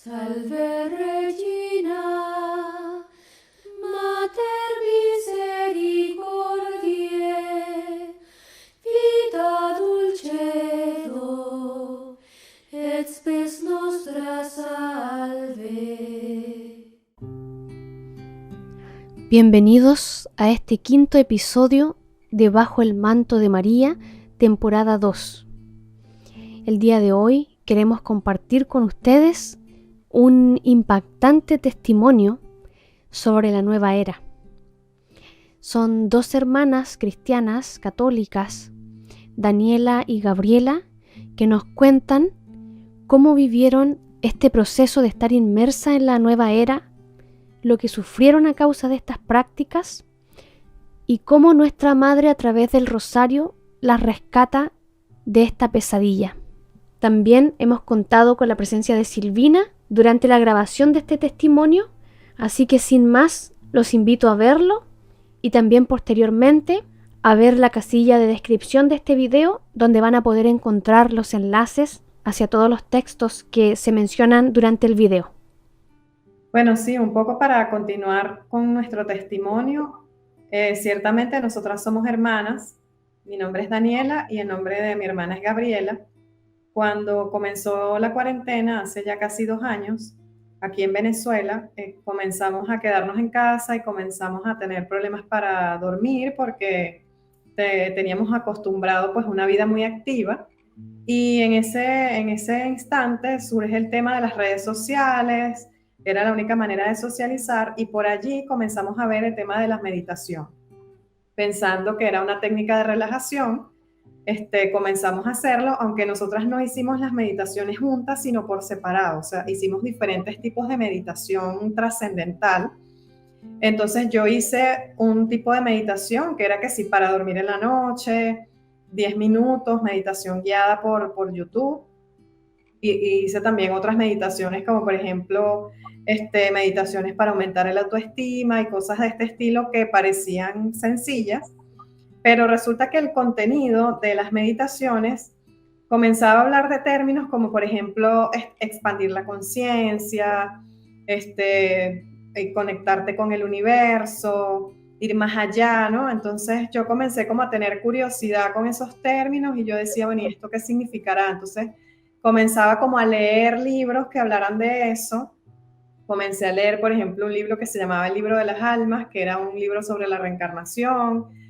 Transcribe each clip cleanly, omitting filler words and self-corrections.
Salve Regina, Mater misericordiae, vita dulcedo, et spes nostra salve. Bienvenidos a este quinto episodio de Bajo el Manto de María, temporada 2. El día de hoy queremos compartir con ustedes un impactante testimonio sobre la nueva era. Son dos hermanas cristianas católicas, Daniela y Gabriela, que nos cuentan cómo vivieron este proceso de estar inmersa en la nueva era, lo que sufrieron a causa de estas prácticas y cómo nuestra Madre a través del rosario las rescata de esta pesadilla. También hemos contado con la presencia de Silvina durante la grabación de este testimonio, así que sin más los invito a verlo y también posteriormente a ver la casilla de descripción de este video donde van a poder encontrar los enlaces hacia todos los textos que se mencionan durante el video. Bueno, sí, un poco para continuar con nuestro testimonio. Ciertamente nosotras somos hermanas. Mi nombre es Daniela y el nombre de mi hermana es Gabriela. Cuando comenzó la cuarentena, hace ya casi 2 años, aquí en Venezuela, comenzamos a quedarnos en casa y comenzamos a tener problemas para dormir porque teníamos acostumbrado pues una vida muy activa. Y en ese instante surge el tema de las redes sociales, era la única manera de socializar y por allí comenzamos a ver el tema de la meditación. Pensando que era una técnica de relajación, comenzamos a hacerlo, aunque nosotras no hicimos las meditaciones juntas, sino por separado, o sea, hicimos diferentes tipos de meditación trascendental. Entonces yo hice un tipo de meditación que era que sí, para dormir en la noche, 10 minutos, meditación guiada por YouTube. Y hice también otras meditaciones como por ejemplo meditaciones para aumentar el autoestima y cosas de este estilo que parecían sencillas, pero resulta que el contenido de las meditaciones comenzaba a hablar de términos como por ejemplo expandir la conciencia, conectarte con el universo, ir más allá, ¿no? Entonces yo comencé como a tener curiosidad con esos términos y yo decía, bueno, ¿y esto qué significará? Entonces comenzaba como a leer libros que hablaran de eso. Comencé a leer, por ejemplo, un libro que se llamaba El Libro de las Almas, que era un libro sobre la reencarnación.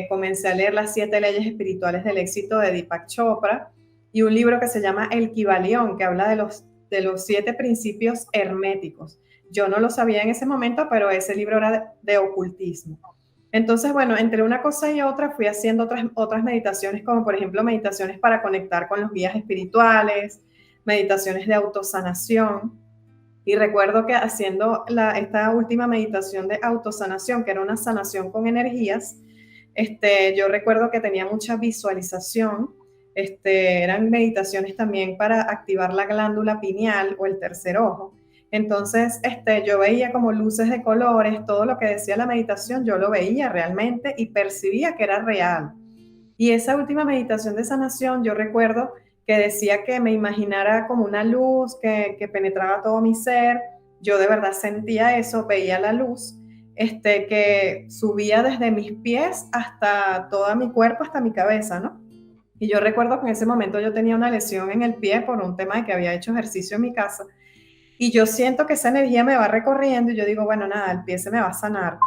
Comencé a leer Las 7 leyes espirituales del éxito de Deepak Chopra y un libro que se llama El Kybalión, que habla de los 7 principios herméticos. Yo no lo sabía en ese momento, pero ese libro era de ocultismo. Entonces, bueno, entre una cosa y otra fui haciendo otras meditaciones, como por ejemplo meditaciones para conectar con los guías espirituales, meditaciones de autosanación. Y recuerdo que haciendo esta última meditación de autosanación, que era una sanación con energías, yo recuerdo que tenía mucha visualización. Eran meditaciones también para activar la glándula pineal o el tercer ojo. Entonces, yo veía como luces de colores, todo lo que decía la meditación, yo lo veía realmente y percibía que era real. Y esa última meditación de sanación, yo recuerdo que decía que me imaginara como una luz que penetraba todo mi ser. Yo de verdad sentía eso, veía la luz, que subía desde mis pies hasta todo mi cuerpo, hasta mi cabeza, ¿no? Y yo recuerdo que en ese momento yo tenía una lesión en el pie por un tema de que había hecho ejercicio en mi casa. Y yo siento que esa energía me va recorriendo y yo digo, bueno, nada, el pie se me va a sanar.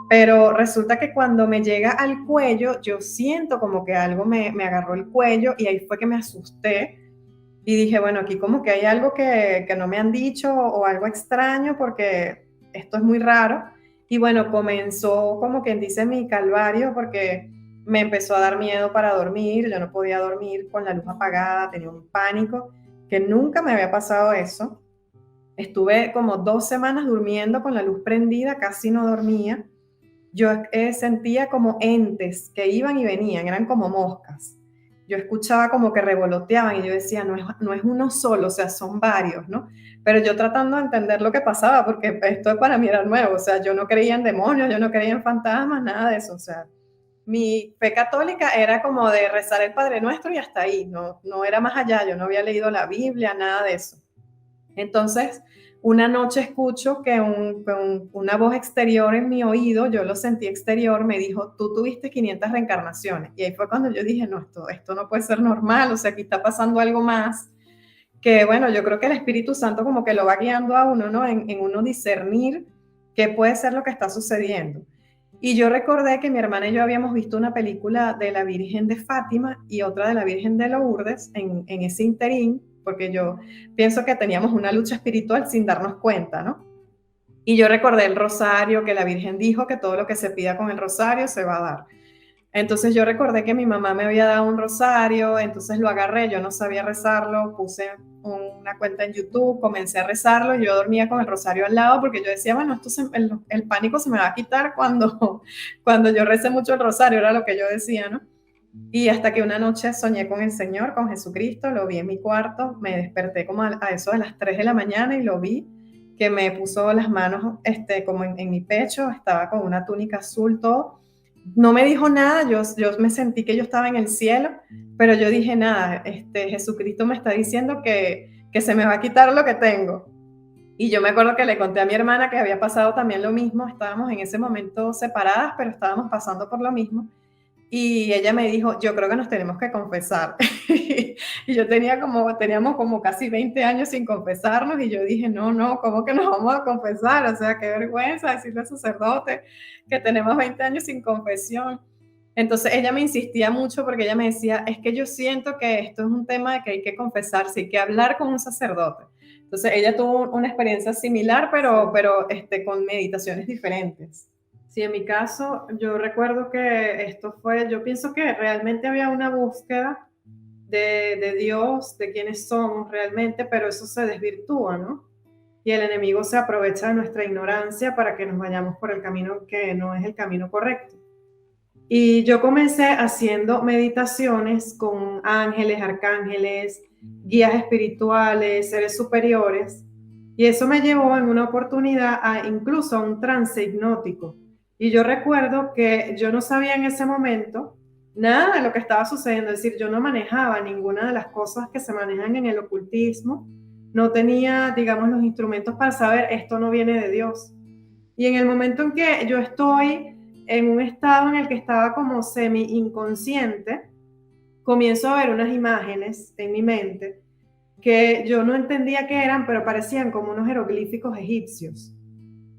Pero resulta que cuando me llega al cuello, yo siento como que algo me agarró el cuello y ahí fue que me asusté y dije, bueno, aquí como que hay algo que no me han dicho o algo extraño porque esto es muy raro. Y bueno, comenzó como quien dice mi calvario porque me empezó a dar miedo para dormir, yo no podía dormir con la luz apagada, tenía un pánico que nunca me había pasado eso. Estuve como 2 semanas durmiendo con la luz prendida, casi no dormía. Yo sentía como entes que iban y venían, eran como moscas. Yo escuchaba como que revoloteaban y yo decía, no es uno solo, o sea, son varios, ¿no? Pero yo tratando de entender lo que pasaba, porque esto para mí era nuevo, o sea, yo no creía en demonios, yo no creía en fantasmas, nada de eso, o sea, mi fe católica era como de rezar el Padre Nuestro y hasta ahí, no era más allá, yo no había leído la Biblia, nada de eso. Entonces, una noche escucho que una voz exterior en mi oído, yo lo sentí exterior, me dijo, tú tuviste 500 reencarnaciones. Y ahí fue cuando yo dije, no, esto no puede ser normal, o sea, aquí está pasando algo más. Que bueno, yo creo que el Espíritu Santo como que lo va guiando a uno, ¿no? En uno discernir qué puede ser lo que está sucediendo. Y yo recordé que mi hermana y yo habíamos visto una película de la Virgen de Fátima y otra de la Virgen de Lourdes en ese interín, porque yo pienso que teníamos una lucha espiritual sin darnos cuenta, ¿no? Y yo recordé el rosario, que la Virgen dijo que todo lo que se pida con el rosario se va a dar. Entonces yo recordé que mi mamá me había dado un rosario, entonces lo agarré, yo no sabía rezarlo, puse una cuenta en YouTube, comencé a rezarlo, y yo dormía con el rosario al lado porque yo decía, bueno, el pánico se me va a quitar cuando yo recé mucho el rosario, era lo que yo decía, ¿no? Y hasta que una noche soñé con el Señor, con Jesucristo, lo vi en mi cuarto, me desperté como a eso de las 3 de la mañana y lo vi, que me puso las manos como en mi pecho, estaba con una túnica azul, todo. No me dijo nada, yo me sentí que yo estaba en el cielo, pero yo dije nada, Jesucristo me está diciendo que se me va a quitar lo que tengo. Y yo me acuerdo que le conté a mi hermana que había pasado también lo mismo, estábamos en ese momento separadas, pero estábamos pasando por lo mismo. Y ella me dijo, yo creo que nos tenemos que confesar. Y teníamos como casi 20 años sin confesarnos, y yo dije, no, ¿cómo que nos vamos a confesar? O sea, qué vergüenza decirle al sacerdote que tenemos 20 años sin confesión. Entonces ella me insistía mucho porque ella me decía, es que yo siento que esto es un tema de que hay que confesarse, hay que hablar con un sacerdote. Entonces ella tuvo una experiencia similar, pero con meditaciones diferentes. Sí, en mi caso, yo recuerdo que yo pienso que realmente había una búsqueda de Dios, de quiénes somos realmente, pero eso se desvirtúa, ¿no? Y el enemigo se aprovecha de nuestra ignorancia para que nos vayamos por el camino que no es el camino correcto. Y yo comencé haciendo meditaciones con ángeles, arcángeles, guías espirituales, seres superiores, y eso me llevó en una oportunidad incluso a un trance hipnótico. Y yo recuerdo que yo no sabía en ese momento nada de lo que estaba sucediendo, es decir, yo no manejaba ninguna de las cosas que se manejan en el ocultismo, no tenía, digamos, los instrumentos para saber esto no viene de Dios. Y en el momento en que yo estoy en un estado en el que estaba como semi-inconsciente, comienzo a ver unas imágenes en mi mente que yo no entendía qué eran, pero parecían como unos jeroglíficos egipcios.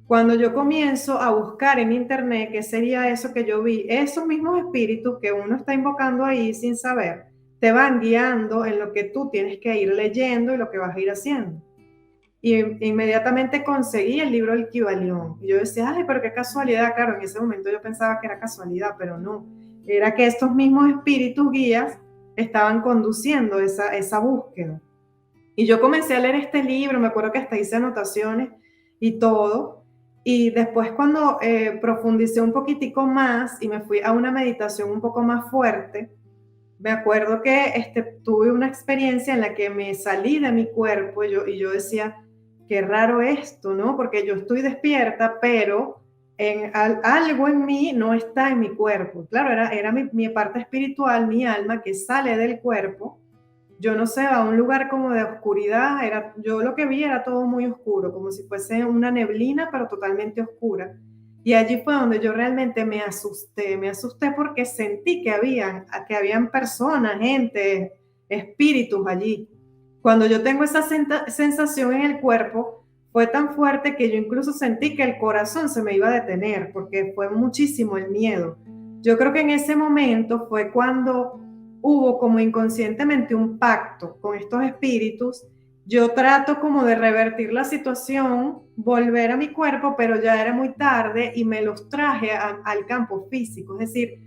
Cuando yo comienzo a buscar en internet qué sería eso que yo vi, esos mismos espíritus que uno está invocando ahí sin saber, te van guiando en lo que tú tienes que ir leyendo y lo que vas a ir haciendo. Y inmediatamente conseguí el libro El Kybalión. Y yo decía, ay, pero qué casualidad. Claro, en ese momento yo pensaba que era casualidad, pero no. Era que estos mismos espíritus guías estaban conduciendo esa búsqueda. Y yo comencé a leer este libro, me acuerdo que hasta hice anotaciones y todo. Y después cuando profundicé un poquitico más y me fui a una meditación un poco más fuerte, me acuerdo que tuve una experiencia en la que me salí de mi cuerpo y yo decía, qué raro esto, ¿no? Porque yo estoy despierta, pero algo en mí no está en mi cuerpo. Claro, era mi parte espiritual, mi alma, que sale del cuerpo. Yo no sé, a un lugar como de oscuridad, yo lo que vi era todo muy oscuro, como si fuese una neblina, pero totalmente oscura. Y allí fue donde yo realmente me asusté porque sentí que habían personas, gente, espíritus allí. Cuando yo tengo esa sensación en el cuerpo, fue tan fuerte que yo incluso sentí que el corazón se me iba a detener, porque fue muchísimo el miedo. Yo creo que en ese momento fue cuando hubo como inconscientemente un pacto con estos espíritus. Yo trato como de revertir la situación, volver a mi cuerpo, pero ya era muy tarde y me los traje al campo físico. Es decir,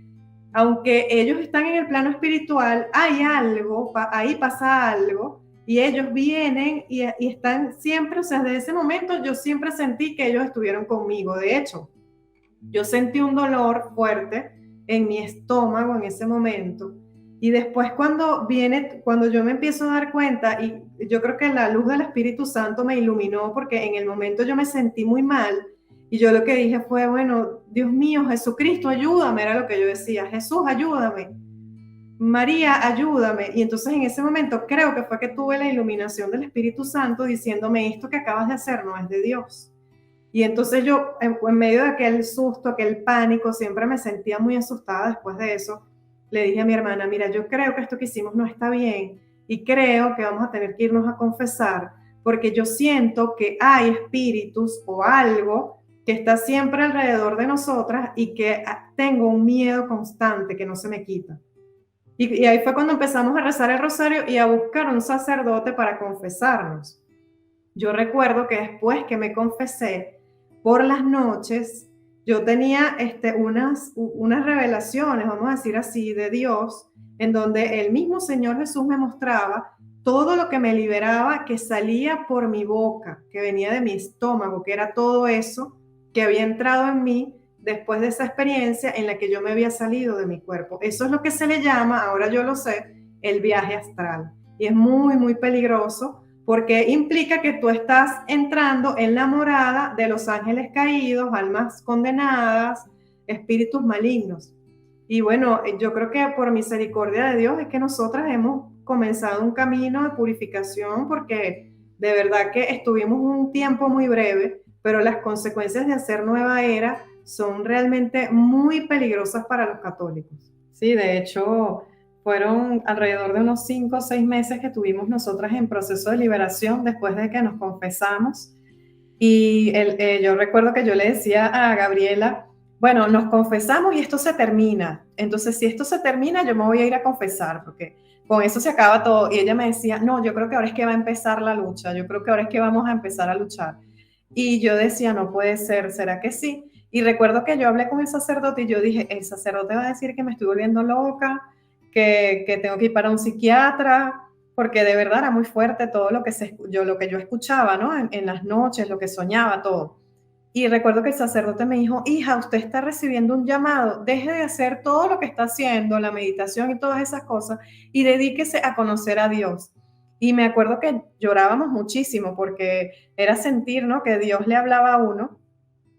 aunque ellos están en el plano espiritual, hay algo, ahí pasa algo, y ellos vienen y están siempre, o sea, desde ese momento yo siempre sentí que ellos estuvieron conmigo. De hecho, yo sentí un dolor fuerte en mi estómago en ese momento. Y después cuando yo me empiezo a dar cuenta, y yo creo que la luz del Espíritu Santo me iluminó, porque en el momento yo me sentí muy mal, y yo lo que dije fue, bueno, Dios mío, Jesucristo, ayúdame, era lo que yo decía, Jesús, ayúdame. María, ayúdame. Y entonces en ese momento creo que fue que tuve la iluminación del Espíritu Santo diciéndome, esto que acabas de hacer no es de Dios. Y entonces yo, en medio de aquel susto, aquel pánico, siempre me sentía muy asustada después de eso. Le dije a mi hermana, mira, yo creo que esto que hicimos no está bien y creo que vamos a tener que irnos a confesar porque yo siento que hay espíritus o algo que está siempre alrededor de nosotras y que tengo un miedo constante que no se me quita. Y ahí fue cuando empezamos a rezar el rosario y a buscar un sacerdote para confesarnos. Yo recuerdo que después que me confesé, por las noches, yo tenía unas revelaciones, vamos a decir así, de Dios, en donde el mismo Señor Jesús me mostraba todo lo que me liberaba, que salía por mi boca, que venía de mi estómago, que era todo eso que había entrado en mí después de esa experiencia en la que yo me había salido de mi cuerpo. Eso es lo que se le llama, ahora yo lo sé, el viaje astral. Y es muy, muy peligroso porque implica que tú estás entrando en la morada de los ángeles caídos, almas condenadas, espíritus malignos. Y bueno, yo creo que por misericordia de Dios es que nosotras hemos comenzado un camino de purificación porque de verdad que estuvimos un tiempo muy breve, pero las consecuencias de hacer nueva era son realmente muy peligrosas para los católicos. Sí, de hecho, fueron alrededor de unos 5 o 6 meses que tuvimos nosotras en proceso de liberación después de que nos confesamos. Y yo recuerdo que yo le decía a Gabriela, bueno, nos confesamos y esto se termina. Entonces, si esto se termina, yo me voy a ir a confesar, porque con eso se acaba todo. Y ella me decía, no, yo creo que ahora es que va a empezar la lucha, yo creo que ahora es que vamos a empezar a luchar. Y yo decía, no puede ser, ¿será que sí? Y recuerdo que yo hablé con el sacerdote y yo dije, el sacerdote va a decir que me estoy volviendo loca, que tengo que ir para un psiquiatra, porque de verdad era muy fuerte todo lo que yo escuchaba, ¿no? En las noches, lo que soñaba, todo. Y recuerdo que el sacerdote me dijo, hija, usted está recibiendo un llamado, deje de hacer todo lo que está haciendo, la meditación y todas esas cosas, y dedíquese a conocer a Dios. Y me acuerdo que llorábamos muchísimo porque era sentir, ¿no? Que Dios le hablaba a uno,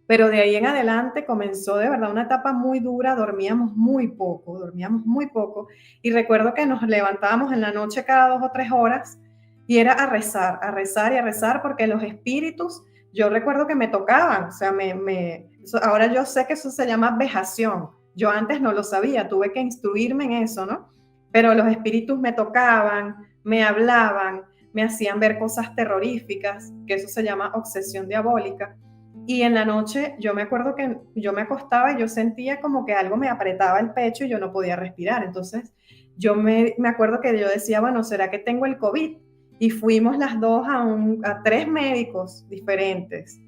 pero de ahí en adelante comenzó de verdad una etapa muy dura, dormíamos muy poco. Y recuerdo que nos levantábamos en la noche cada 2 o 3 horas y era a rezar y a rezar porque los espíritus, yo recuerdo que me tocaban, o sea, ahora yo sé que eso se llama vejación. Yo antes no lo sabía, tuve que instruirme en eso, ¿no? Pero los espíritus me tocaban, me hablaban, me hacían ver cosas terroríficas, que eso se llama obsesión diabólica. Y en la noche yo me acuerdo que yo me acostaba y yo sentía como que algo me apretaba el pecho y yo no podía respirar. Entonces yo me acuerdo que yo decía, bueno, ¿será que tengo el COVID? Y fuimos las dos a 3 médicos diferentes.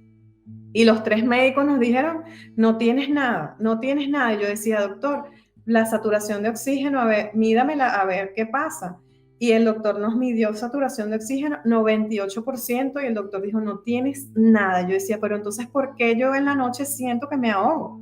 Y los 3 médicos nos dijeron, no tienes nada, no tienes nada. Y yo decía, doctor, la saturación de oxígeno, a ver, mídamela, a ver qué pasa. Y el doctor nos midió saturación de oxígeno 98% y el doctor dijo, no tienes nada. Yo decía, pero entonces, ¿por qué yo en la noche siento que me ahogo?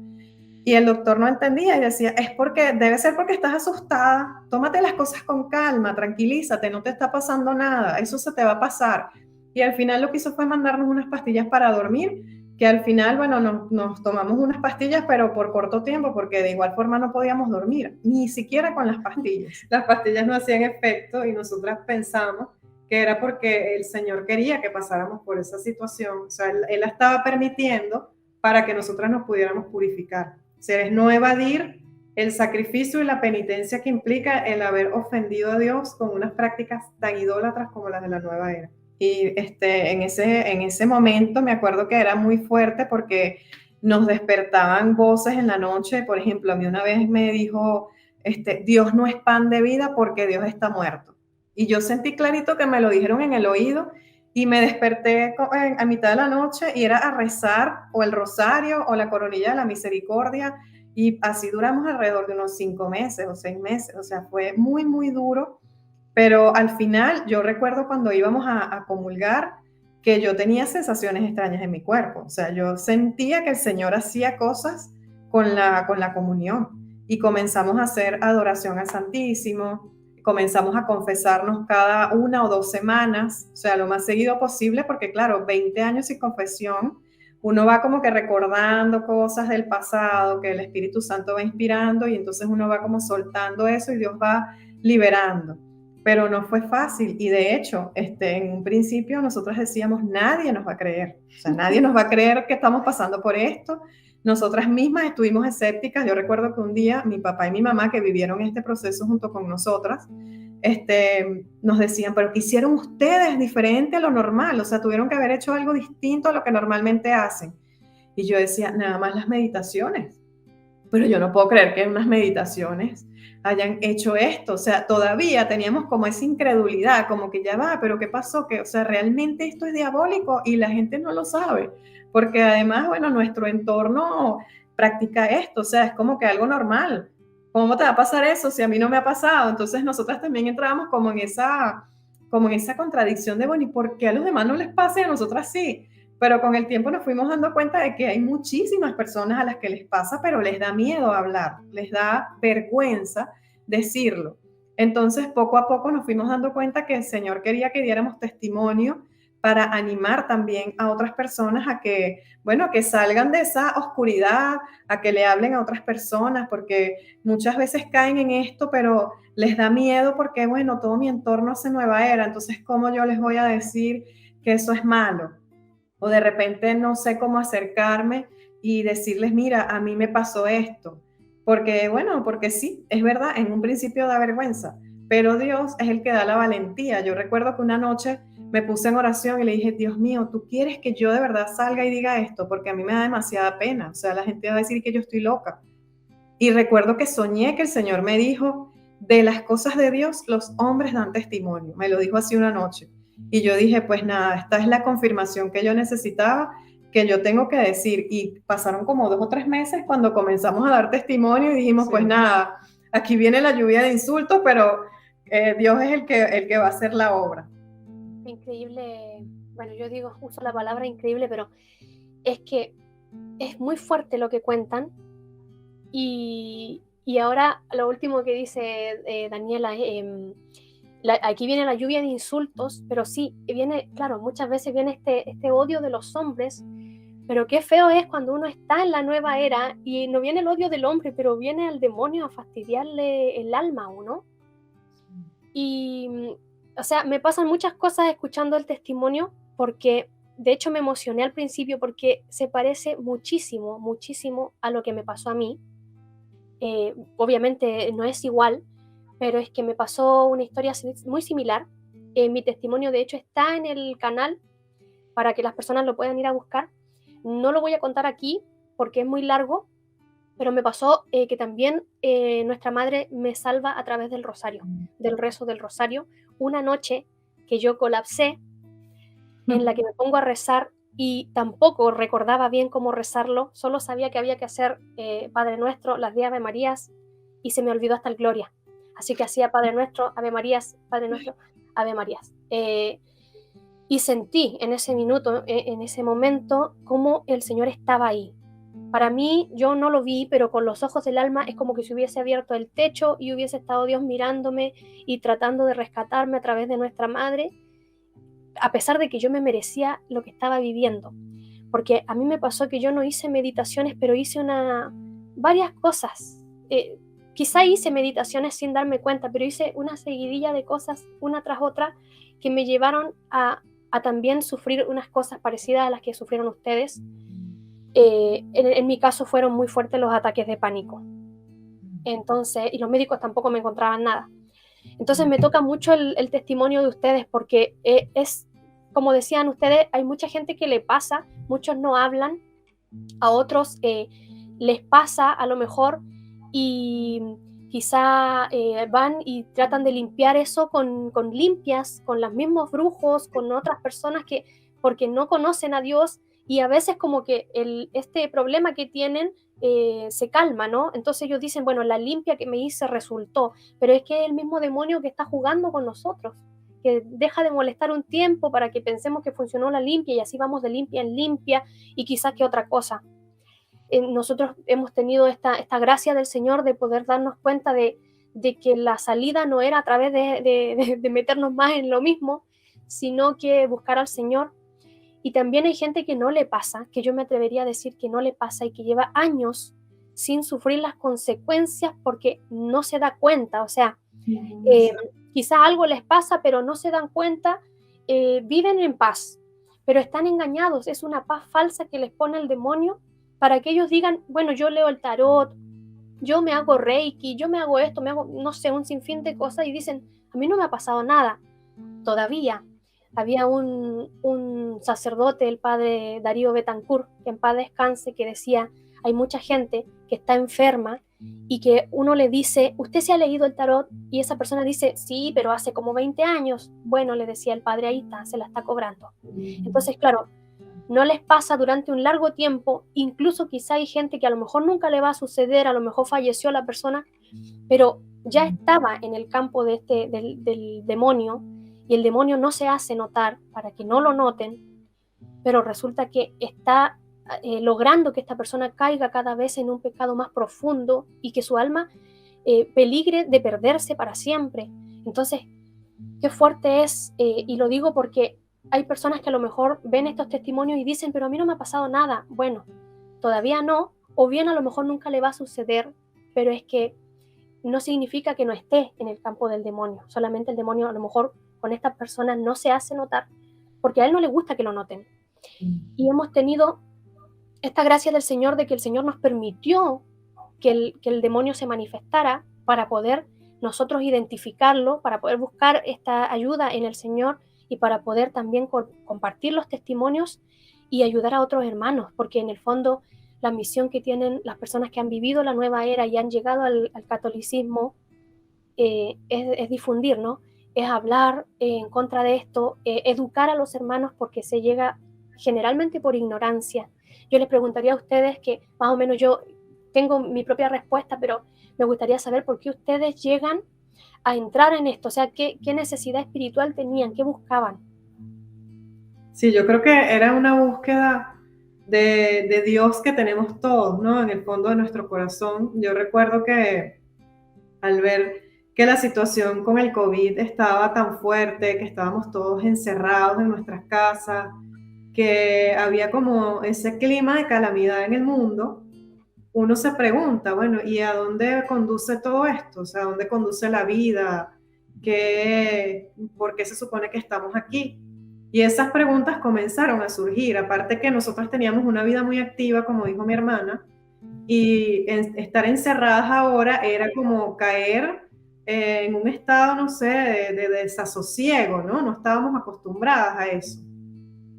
Y el doctor no entendía y decía, debe ser porque estás asustada, tómate las cosas con calma, tranquilízate, no te está pasando nada, eso se te va a pasar. Y al final lo que hizo fue mandarnos unas pastillas para dormir, que al final, bueno, nos tomamos unas pastillas, pero por corto tiempo, porque de igual forma no podíamos dormir, ni siquiera con las pastillas. Las pastillas no hacían efecto y nosotras pensamos que era porque el Señor quería que pasáramos por esa situación. O sea, Él la estaba permitiendo para que nosotras nos pudiéramos purificar. O sea, es no evadir el sacrificio y la penitencia que implica el haber ofendido a Dios con unas prácticas tan idólatras como las de la nueva era. Y en ese momento me acuerdo que era muy fuerte porque nos despertaban voces en la noche. Por ejemplo, a mí una vez me dijo, Dios no es pan de vida porque Dios está muerto. Y yo sentí clarito que me lo dijeron en el oído y me desperté a mitad de la noche y era a rezar o el rosario o la coronilla de la misericordia. Y así duramos alrededor de unos 5 meses o 6 meses. O sea, fue muy, muy duro. Pero al final yo recuerdo cuando íbamos a comulgar que yo tenía sensaciones extrañas en mi cuerpo. O sea, yo sentía que el Señor hacía cosas con la comunión y comenzamos a hacer adoración al Santísimo, comenzamos a confesarnos cada 1 o 2 semanas, o sea, lo más seguido posible porque claro, 20 años sin confesión, uno va como que recordando cosas del pasado que el Espíritu Santo va inspirando y entonces uno va como soltando eso y Dios va liberando. Pero no fue fácil y de hecho, en un principio nosotros decíamos, nadie nos va a creer, o sea, nadie nos va a creer que estamos pasando por esto. Nosotras mismas estuvimos escépticas. Yo recuerdo que un día mi papá y mi mamá, que vivieron este proceso junto con nosotras, nos decían, pero ¿qué hicieron ustedes diferente a lo normal? O sea, tuvieron que haber hecho algo distinto a lo que normalmente hacen. Y yo decía, nada más las meditaciones. Pero yo no puedo creer que en unas meditaciones hayan hecho esto. O sea, todavía teníamos como esa incredulidad, como que ya va, pero ¿qué pasó? Que, o sea, realmente esto es diabólico y la gente no lo sabe. Porque además, bueno, nuestro entorno practica esto, o sea, es como que algo normal. ¿Cómo te va a pasar eso si a mí no me ha pasado? Entonces nosotras también entrábamos como en esa contradicción de, bueno, ¿y por qué a los demás no les pasa y a nosotras sí? Pero con el tiempo nos fuimos dando cuenta de que hay muchísimas personas a las que les pasa, pero les da miedo hablar, les da vergüenza decirlo. Entonces, poco a poco nos fuimos dando cuenta que el Señor quería que diéramos testimonio para animar también a otras personas a que, bueno, que salgan de esa oscuridad, a que le hablen a otras personas, porque muchas veces caen en esto, pero les da miedo porque, bueno, todo mi entorno hace nueva era, entonces, ¿cómo yo les voy a decir que eso es malo? O de repente no sé cómo acercarme y decirles, mira, a mí me pasó esto. Porque, bueno, porque sí, es verdad, en un principio da vergüenza, pero Dios es el que da la valentía. Yo recuerdo que una noche me puse en oración y le dije, Dios mío, ¿tú quieres que yo de verdad salga y diga esto? Porque a mí me da demasiada pena. O sea, la gente va a decir que yo estoy loca. Y recuerdo que soñé que el Señor me dijo, de las cosas de Dios, los hombres dan testimonio. Me lo dijo así una noche. Y yo dije, pues nada, esta es la confirmación que yo necesitaba, que yo tengo que decir. Y pasaron como 2 o 3 meses cuando comenzamos a dar testimonio y dijimos, Sí. pues nada, aquí viene la lluvia de insultos, pero Dios es el que va a hacer la obra. Increíble, bueno, yo digo, uso la palabra increíble, pero es que es muy fuerte lo que cuentan. Y ahora lo último que dice Daniela, aquí viene la lluvia de insultos, pero sí, viene, claro, muchas veces viene este odio de los hombres, pero qué feo es cuando uno está en la nueva era y no viene el odio del hombre, pero viene el demonio a fastidiarle el alma a uno. Y, o sea, me pasan muchas cosas escuchando el testimonio, porque de hecho me emocioné al principio porque se parece muchísimo, muchísimo a lo que me pasó a mí. Obviamente no es igual, pero es que me pasó una historia muy similar. Mi testimonio, de hecho, está en el canal para que las personas lo puedan ir a buscar. No lo voy a contar aquí porque es muy largo, pero me pasó que también nuestra madre me salva a través del rosario, del rezo del rosario. Una noche que yo colapsé, en la que me pongo a rezar y tampoco recordaba bien cómo rezarlo, solo sabía que había que hacer Padre Nuestro, las 10 Ave Marías, y se me olvidó hasta el Gloria. Así que hacía Padre Nuestro, Ave Marías, Padre Nuestro, Ave Marías. Y sentí en ese minuto, en ese momento, cómo el Señor estaba ahí. Para mí, yo no lo vi, pero con los ojos del alma es como que se hubiese abierto el techo y hubiese estado Dios mirándome y tratando de rescatarme a través de nuestra madre, a pesar de que yo me merecía lo que estaba viviendo. Porque a mí me pasó que yo no hice meditaciones, pero hice varias cosas. Quizá hice meditaciones sin darme cuenta, pero hice una seguidilla de cosas, una tras otra, que me llevaron a también sufrir unas cosas parecidas a las que sufrieron ustedes. En mi caso fueron muy fuertes los ataques de pánico. Entonces, y los médicos tampoco me encontraban nada. Entonces me toca mucho el testimonio de ustedes porque es, como decían ustedes, hay mucha gente que le pasa, muchos no hablan, a otros les pasa a lo mejor y quizá van y tratan de limpiar eso con limpias, con los mismos brujos, con otras personas que porque no conocen a Dios y a veces como que este problema que tienen se calma, ¿no? Entonces ellos dicen, bueno, la limpia que me hice resultó, pero es que es el mismo demonio que está jugando con nosotros, que deja de molestar un tiempo para que pensemos que funcionó la limpia y así vamos de limpia en limpia y quizás que otra cosa. Nosotros hemos tenido esta gracia del Señor de poder darnos cuenta de que la salida no era a través de meternos más en lo mismo, sino que buscar al Señor. Y también hay gente que no le pasa, que yo me atrevería a decir que no le pasa y que lleva años sin sufrir las consecuencias porque no se da cuenta. O sea, quizá algo les pasa, pero no se dan cuenta, viven en paz, pero están engañados. Es una paz falsa que les pone el demonio para que ellos digan, bueno, yo leo el tarot, yo me hago reiki, yo me hago esto, me hago, no sé, un sinfín de cosas, y dicen, a mí no me ha pasado nada todavía. Había un sacerdote, el padre Darío Betancourt, que en paz descanse, que decía, hay mucha gente que está enferma y que uno le dice, ¿usted se ha leído el tarot? Y esa persona dice, sí, pero hace como 20 años. Bueno, le decía el padre, ahí está, se la está cobrando. Entonces, claro, no les pasa durante un largo tiempo, incluso quizá hay gente que a lo mejor nunca le va a suceder, a lo mejor falleció la persona, pero ya estaba en el campo del demonio, y el demonio no se hace notar para que no lo noten, pero resulta que está logrando que esta persona caiga cada vez en un pecado más profundo y que su alma peligre de perderse para siempre. Entonces, qué fuerte es, y lo digo porque hay personas que a lo mejor ven estos testimonios y dicen, pero a mí no me ha pasado nada. Bueno, todavía no, o bien a lo mejor nunca le va a suceder, pero es que no significa que no esté en el campo del demonio. Solamente el demonio a lo mejor con estas personas no se hace notar, porque a él no le gusta que lo noten. Y hemos tenido esta gracia del Señor de que el Señor nos permitió que el demonio se manifestara para poder nosotros identificarlo, para poder buscar esta ayuda en el Señor y para poder también compartir los testimonios y ayudar a otros hermanos, porque en el fondo la misión que tienen las personas que han vivido la nueva era y han llegado al catolicismo es difundir, ¿no? Es hablar en contra de esto, educar a los hermanos, porque se llega generalmente por ignorancia. Yo les preguntaría a ustedes, que más o menos yo tengo mi propia respuesta, pero me gustaría saber por qué ustedes llegan a entrar en esto, o sea, qué necesidad espiritual tenían, qué buscaban. Sí, yo creo que era una búsqueda de Dios que tenemos todos, ¿no? En el fondo de nuestro corazón. Yo recuerdo que al ver que la situación con el COVID estaba tan fuerte, que estábamos todos encerrados en nuestras casas, que había como ese clima de calamidad en el mundo, uno se pregunta, bueno, ¿y a dónde conduce todo esto? O sea, ¿a dónde conduce la vida? ¿Por qué se supone que estamos aquí? Y esas preguntas comenzaron a surgir, aparte que nosotros teníamos una vida muy activa, como dijo mi hermana, y estar encerradas ahora era como caer en un estado, no sé, de desasosiego, ¿no? No estábamos acostumbradas a eso.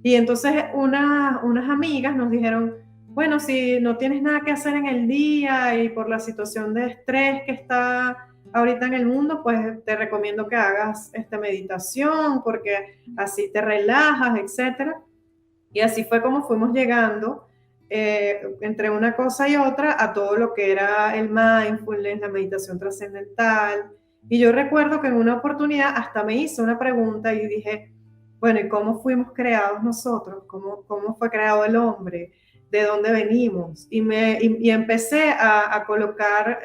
Y entonces unas amigas nos dijeron, bueno, si no tienes nada que hacer en el día y por la situación de estrés que está ahorita en el mundo, pues te recomiendo que hagas meditación porque así te relajas, etcétera. Y así fue como fuimos llegando entre una cosa y otra a todo lo que era el mindfulness, la meditación trascendental. Y yo recuerdo que en una oportunidad hasta me hice una pregunta y dije, bueno, ¿y cómo fuimos creados nosotros? ¿Cómo fue creado el hombre? ¿De dónde venimos? Y empecé a colocar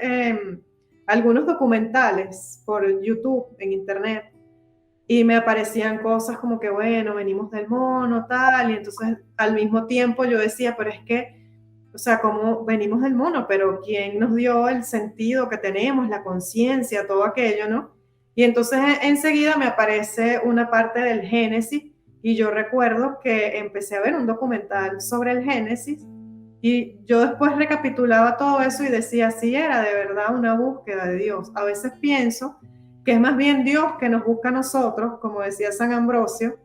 algunos documentales por YouTube, en internet, y me aparecían cosas como que, bueno, venimos del mono, tal, y entonces al mismo tiempo yo decía, pero es que, o sea, ¿cómo venimos del mono? Pero ¿quién nos dio el sentido que tenemos, la conciencia, todo aquello, no? Y entonces enseguida me aparece una parte del Génesis, y yo recuerdo que empecé a ver un documental sobre el Génesis, y yo después recapitulaba todo eso y decía, sí, era de verdad una búsqueda de Dios. A veces pienso que es más bien Dios que nos busca a nosotros, como decía San Ambrosio,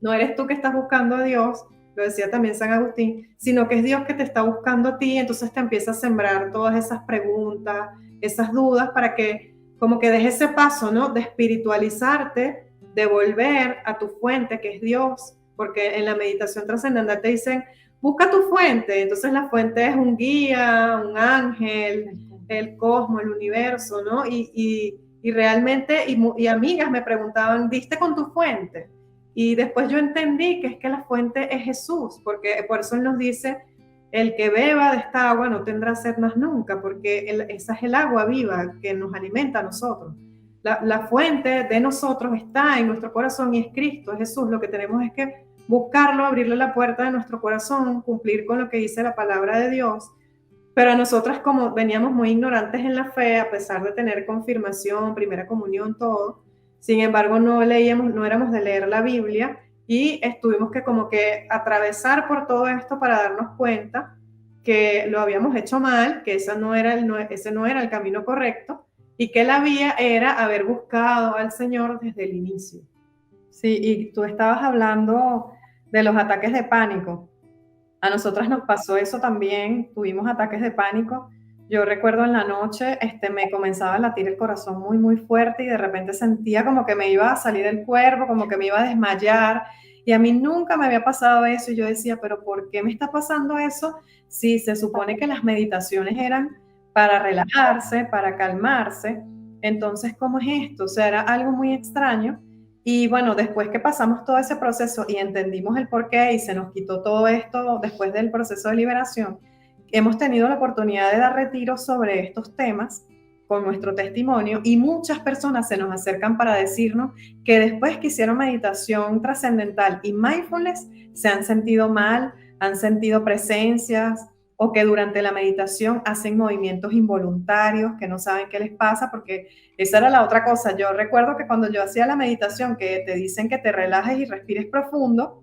no eres tú que estás buscando a Dios, lo decía también San Agustín, sino que es Dios que te está buscando a ti, entonces te empieza a sembrar todas esas preguntas, esas dudas, para que como que des ese paso, ¿no? De espiritualizarte, de volver a tu fuente, que es Dios, porque en la meditación trascendental te dicen, busca tu fuente, entonces la fuente es un guía, un ángel, el cosmos, el universo, ¿no? Y realmente, y amigas me preguntaban, ¿diste con tu fuente? Y después yo entendí que es que la fuente es Jesús, porque por eso Él nos dice, el que beba de esta agua no tendrá sed más nunca, porque esa es el agua viva que nos alimenta a nosotros. La fuente de nosotros está en nuestro corazón y es Cristo, es Jesús. Lo que tenemos es que buscarlo, abrirle la puerta de nuestro corazón, cumplir con lo que dice la palabra de Dios. Pero a nosotras, como veníamos muy ignorantes en la fe, a pesar de tener confirmación, primera comunión, todo, sin embargo no leíamos, no éramos de leer la Biblia y tuvimos que como que atravesar por todo esto para darnos cuenta que lo habíamos hecho mal, que ese no era el camino correcto y que la vía era haber buscado al Señor desde el inicio. Sí, y tú estabas hablando de los ataques de pánico. A nosotras nos pasó eso también, tuvimos ataques de pánico. Yo recuerdo en la noche, me comenzaba a latir el corazón muy, muy fuerte y de repente sentía como que me iba a salir del cuerpo, como que me iba a desmayar. Y a mí nunca me había pasado eso y yo decía, pero ¿por qué me está pasando eso? Si se supone que las meditaciones eran para relajarse, para calmarse. Entonces, ¿cómo es esto? O sea, era algo muy extraño. Y bueno, después que pasamos todo ese proceso y entendimos el porqué y se nos quitó todo esto después del proceso de liberación, hemos tenido la oportunidad de dar retiros sobre estos temas con nuestro testimonio y muchas personas se nos acercan para decirnos que después que hicieron meditación trascendental y mindfulness se han sentido mal, han sentido presencias o que durante la meditación hacen movimientos involuntarios que no saben qué les pasa, porque esa era la otra cosa. Yo recuerdo que cuando yo hacía la meditación, que te dicen que te relajes y respires profundo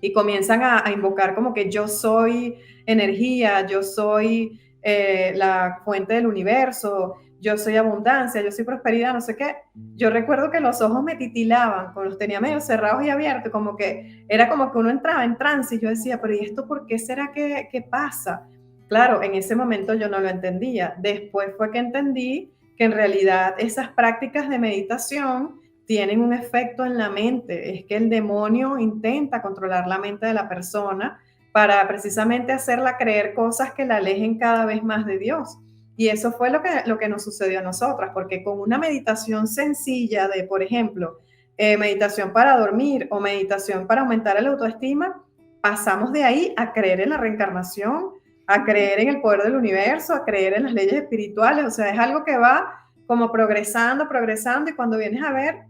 y comienzan a invocar como que yo soy energía, yo soy la fuente del universo, yo soy abundancia, yo soy prosperidad, no sé qué. Yo recuerdo que los ojos me titilaban, los tenía medio cerrados y abiertos, como que era como que uno entraba en trance y yo decía, pero ¿y esto por qué será que pasa? Claro, en ese momento yo no lo entendía. Después fue que entendí que en realidad esas prácticas de meditación tienen un efecto en la mente. Es que el demonio intenta controlar la mente de la persona para precisamente hacerla creer cosas que la alejen cada vez más de Dios. Y eso fue lo que nos sucedió a nosotras, porque con una meditación sencilla de, por ejemplo, meditación para dormir o meditación para aumentar la autoestima, pasamos de ahí a creer en la reencarnación, a creer en el poder del universo, a creer en las leyes espirituales. O sea, es algo que va como progresando, progresando, y cuando vienes a ver,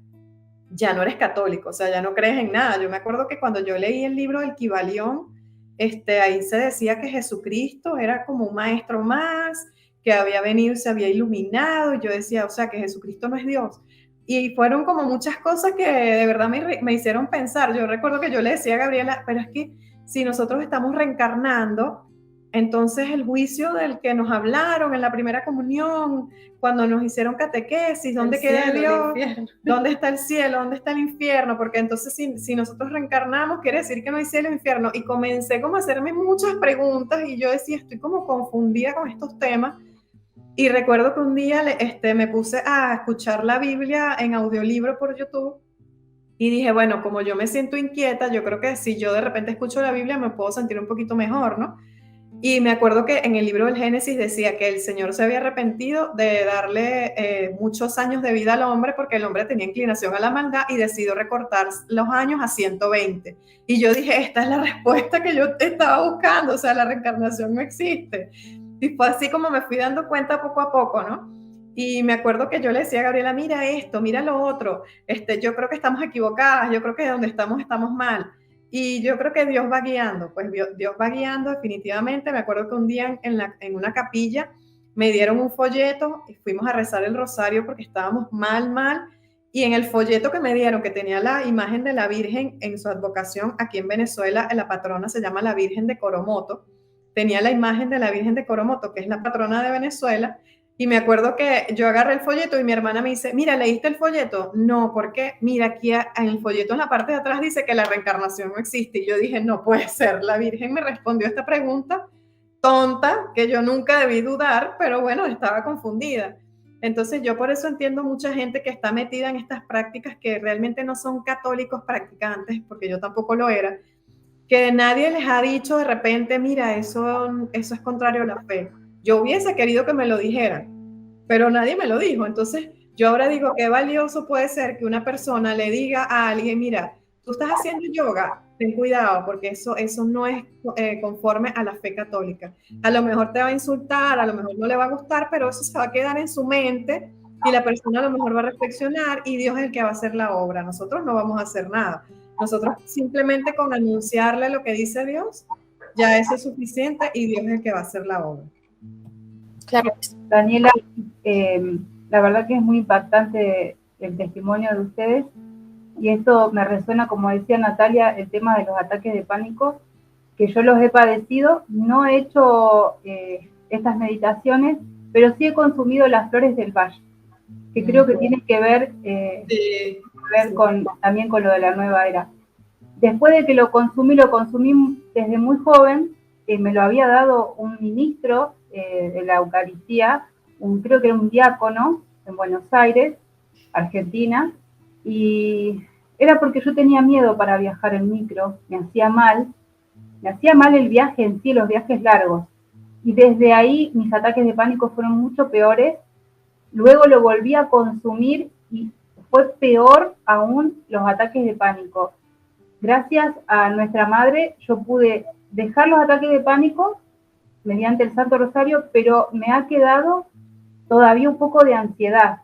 ya no eres católico, o sea, ya no crees en nada. Yo me acuerdo que cuando yo leí el libro del Kybalión, ahí se decía que Jesucristo era como un maestro más, que había venido y se había iluminado, y yo decía, o sea, que Jesucristo no es Dios. Y fueron como muchas cosas que de verdad me hicieron pensar. Yo recuerdo que yo le decía a Gabriela, pero es que si nosotros estamos reencarnando, entonces el juicio del que nos hablaron en la primera comunión, cuando nos hicieron catequesis, ¿dónde queda Dios? ¿Dónde está el cielo? ¿Dónde está el infierno? Porque entonces si nosotros reencarnamos, quiere decir que no hay cielo e infierno. Y comencé como a hacerme muchas preguntas y yo decía, estoy como confundida con estos temas. Y recuerdo que un día me puse a escuchar la Biblia en audiolibro por YouTube y dije, bueno, como yo me siento inquieta, yo creo que si yo de repente escucho la Biblia me puedo sentir un poquito mejor, ¿no? Y me acuerdo que en el libro del Génesis decía que el Señor se había arrepentido de darle muchos años de vida al hombre porque el hombre tenía inclinación a la maldad y decidió recortar los años a 120. Y yo dije, esta es la respuesta que yo estaba buscando, o sea, la reencarnación no existe. Y fue así como me fui dando cuenta poco a poco, ¿no? Y me acuerdo que yo le decía a Gabriela, mira esto, mira lo otro, yo creo que estamos equivocadas, yo creo que donde estamos mal. Y yo creo que Dios va guiando, pues Dios va guiando definitivamente. Me acuerdo que un día en una capilla me dieron un folleto y fuimos a rezar el rosario porque estábamos mal. Y en el folleto que me dieron, que tenía la imagen de la Virgen en su advocación, aquí en Venezuela, la patrona se llama la Virgen de Coromoto, tenía la imagen de la Virgen de Coromoto, que es la patrona de Venezuela. Y me acuerdo que yo agarré el folleto y mi hermana me dice, mira, ¿leíste el folleto? No, porque mira, aquí en el folleto en la parte de atrás dice que la reencarnación no existe. Y yo dije, no puede ser. La Virgen me respondió esta pregunta tonta, que yo nunca debí dudar, pero bueno, estaba confundida. Entonces yo por eso entiendo mucha gente que está metida en estas prácticas que realmente no son católicos practicantes, porque yo tampoco lo era, que nadie les ha dicho de repente, mira, eso es contrario a la fe. Yo hubiese querido que me lo dijeran, pero nadie me lo dijo. Entonces, yo ahora digo, qué valioso puede ser que una persona le diga a alguien, mira, tú estás haciendo yoga, ten cuidado, porque eso no es conforme a la fe católica. A lo mejor te va a insultar, a lo mejor no le va a gustar, pero eso se va a quedar en su mente y la persona a lo mejor va a reflexionar y Dios es el que va a hacer la obra. Nosotros no vamos a hacer nada. Nosotros simplemente con anunciarle lo que dice Dios, ya eso es suficiente y Dios es el que va a hacer la obra. Claro. Daniela, la verdad que es muy impactante el testimonio de ustedes y esto me resuena, como decía Natalia, el tema de los ataques de pánico, que yo los he padecido. No he hecho estas meditaciones, pero sí he consumido las flores del Bach, que creo que tienen que ver, también con lo de la nueva era. Después de que lo consumí desde muy joven, me lo había dado un ministro de la Eucaristía, creo que era un diácono en Buenos Aires, Argentina, y era porque yo tenía miedo para viajar en micro, me hacía mal el viaje en sí, los viajes largos, y desde ahí mis ataques de pánico fueron mucho peores. Luego lo volví a consumir y fue peor aún los ataques de pánico. Gracias a nuestra madre yo pude dejar los ataques de pánico mediante el Santo Rosario, pero me ha quedado todavía un poco de ansiedad,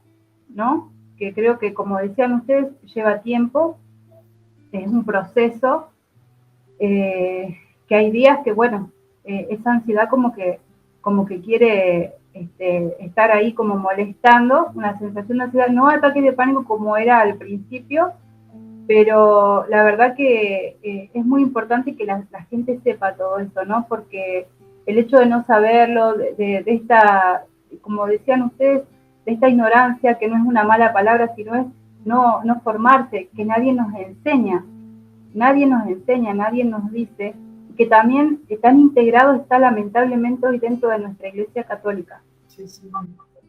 ¿no? Que creo que, como decían ustedes, lleva tiempo, es un proceso, que hay días que, bueno, esa ansiedad como que quiere estar ahí como molestando, una sensación de ansiedad, no ataques de pánico como era al principio, pero la verdad que es muy importante que la gente sepa todo esto, ¿no? Porque el hecho de no saberlo, de esta, como decían ustedes, de esta ignorancia, que no es una mala palabra, sino es no formarse, que nadie nos enseña, nadie nos dice, que también tan integrado está lamentablemente hoy dentro de nuestra Iglesia Católica. Sí, sí.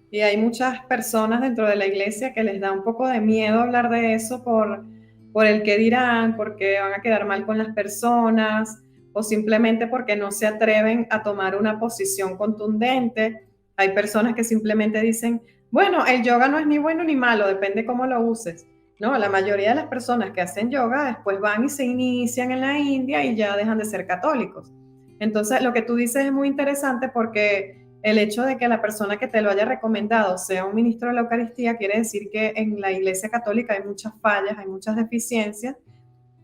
Y hay muchas personas dentro de la iglesia que les da un poco de miedo hablar de eso por el que dirán, porque van a quedar mal con las personas o simplemente porque no se atreven a tomar una posición contundente. Hay personas que simplemente dicen, bueno, el yoga no es ni bueno ni malo, depende cómo lo uses. No, la mayoría de las personas que hacen yoga después van y se inician en la India y ya dejan de ser católicos. Entonces, lo que tú dices es muy interesante porque el hecho de que la persona que te lo haya recomendado sea un ministro de la Eucaristía quiere decir que en la Iglesia Católica hay muchas fallas, hay muchas deficiencias,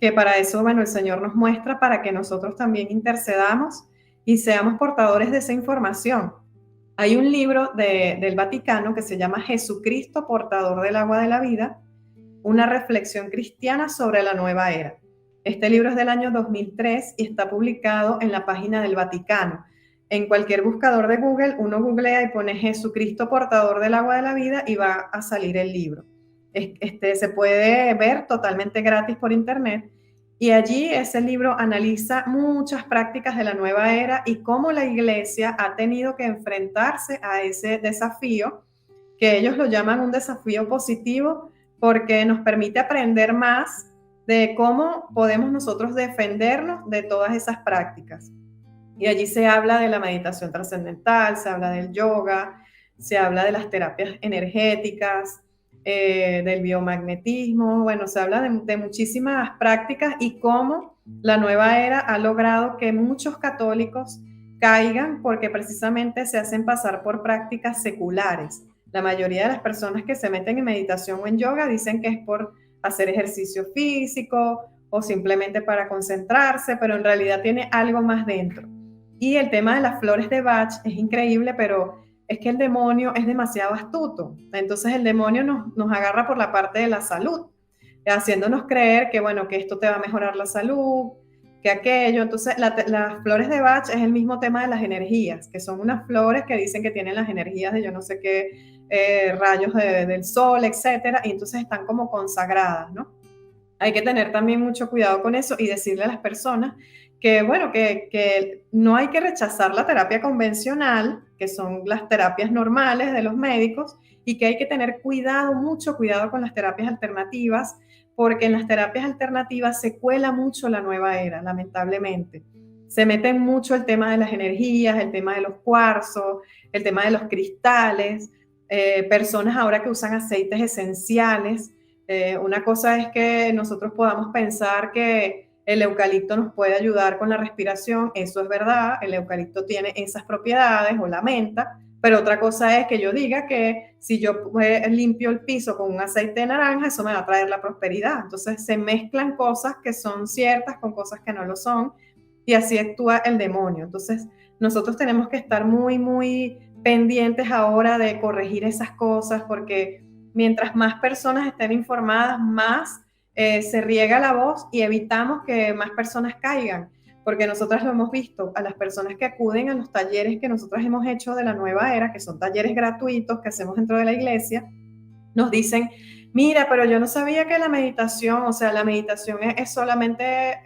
que para eso, bueno, el Señor nos muestra para que nosotros también intercedamos y seamos portadores de esa información. Hay un libro del Vaticano que se llama Jesucristo, portador del agua de la vida, una reflexión cristiana sobre la nueva era. Este libro es del año 2003 y está publicado en la página del Vaticano. En cualquier buscador de Google, uno googlea y pone Jesucristo, portador del agua de la vida y va a salir el libro. Se puede ver totalmente gratis por internet y allí ese libro analiza muchas prácticas de la nueva era y cómo la iglesia ha tenido que enfrentarse a ese desafío, que ellos lo llaman un desafío positivo porque nos permite aprender más de cómo podemos nosotros defendernos de todas esas prácticas. Y allí se habla de la meditación trascendental, se habla del yoga, se habla de las terapias energéticas, del biomagnetismo, bueno, se habla de muchísimas prácticas y cómo la nueva era ha logrado que muchos católicos caigan porque precisamente se hacen pasar por prácticas seculares. La mayoría de las personas que se meten en meditación o en yoga dicen que es por hacer ejercicio físico o simplemente para concentrarse, pero en realidad tiene algo más dentro. Y el tema de las flores de Bach es increíble, pero es que el demonio es demasiado astuto. Entonces el demonio nos agarra por la parte de la salud, haciéndonos creer que, bueno, que esto te va a mejorar la salud, que aquello. Entonces las flores de Bach es el mismo tema de las energías, que son unas flores que dicen que tienen las energías de yo no sé qué, rayos del sol, etcétera, y entonces están como consagradas, ¿no? Hay que tener también mucho cuidado con eso y decirle a las personas que, bueno, que no hay que rechazar la terapia convencional, que son las terapias normales de los médicos, y que hay que tener cuidado, mucho cuidado con las terapias alternativas, porque en las terapias alternativas se cuela mucho la nueva era, lamentablemente. Se meten mucho el tema de las energías, el tema de los cuarzos, el tema de los cristales, personas ahora que usan aceites esenciales. Una cosa es que nosotros podamos pensar que el eucalipto nos puede ayudar con la respiración, eso es verdad, el eucalipto tiene esas propiedades, o la menta, Pero otra cosa es que yo diga que si yo limpio el piso con un aceite de naranja, eso me va a traer la prosperidad. Entonces se mezclan cosas que son ciertas con cosas que no lo son, y así actúa el demonio. Entonces nosotros tenemos que estar muy, muy pendientes ahora de corregir esas cosas, porque mientras más personas estén informadas, más se riega la voz y evitamos que más personas caigan. Porque nosotras lo hemos visto, a las personas que acuden a los talleres que nosotros hemos hecho de la nueva era, que son talleres gratuitos que hacemos dentro de la iglesia, nos dicen, mira, pero yo no sabía que la meditación, o sea, la meditación es solamente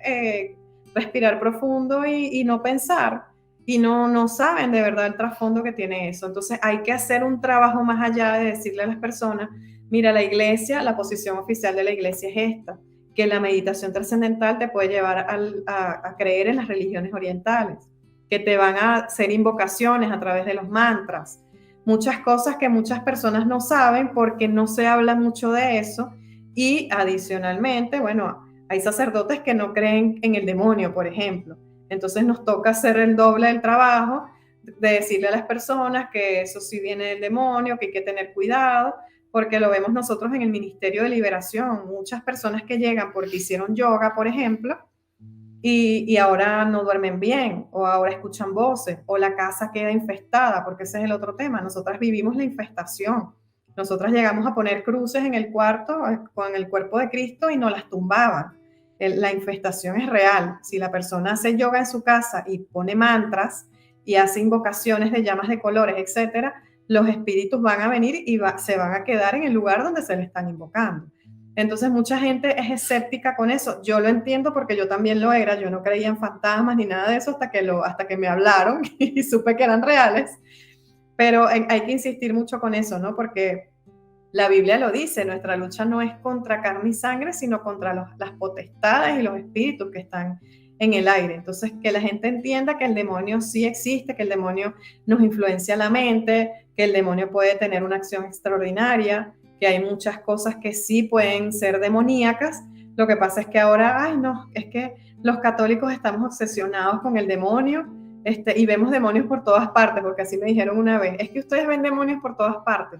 respirar profundo y no pensar, y no saben de verdad el trasfondo que tiene eso. Entonces hay que hacer un trabajo más allá de decirle a las personas, mira, la iglesia, la posición oficial de la iglesia es esta, que la meditación trascendental te puede llevar a creer en las religiones orientales, que te van a hacer invocaciones a través de los mantras, muchas cosas que muchas personas no saben porque no se habla mucho de eso. Y adicionalmente, bueno, hay sacerdotes que no creen en el demonio, por ejemplo. Entonces nos toca hacer el doble del trabajo de decirle a las personas que eso sí viene del demonio, que hay que tener cuidado, porque lo vemos nosotros en el Ministerio de Liberación. Muchas personas que llegan porque hicieron yoga, por ejemplo, y ahora no duermen bien, o ahora escuchan voces, o la casa queda infestada, porque ese es el otro tema. Nosotras vivimos la infestación. Nosotras llegamos a poner cruces en el cuarto con el cuerpo de Cristo y nos las tumbaban. La infestación es real. Si la persona hace yoga en su casa y pone mantras y hace invocaciones de llamas de colores, etcétera, los espíritus van a venir y se van a quedar en el lugar donde se le están invocando. Entonces mucha gente es escéptica con eso. Yo lo entiendo porque yo también lo era. Yo no creía en fantasmas ni nada de eso hasta que me hablaron y supe que eran reales. Pero hay que insistir mucho con eso, ¿no? Porque la Biblia lo dice, nuestra lucha no es contra carne y sangre, sino contra las potestades y los espíritus que están en el aire. Entonces, que la gente entienda que el demonio sí existe, que el demonio nos influencia la mente, que el demonio puede tener una acción extraordinaria, que hay muchas cosas que sí pueden ser demoníacas. Lo que pasa es que ahora, ay no, es que los católicos estamos obsesionados con el demonio, y vemos demonios por todas partes, porque así me dijeron una vez, es que ustedes ven demonios por todas partes,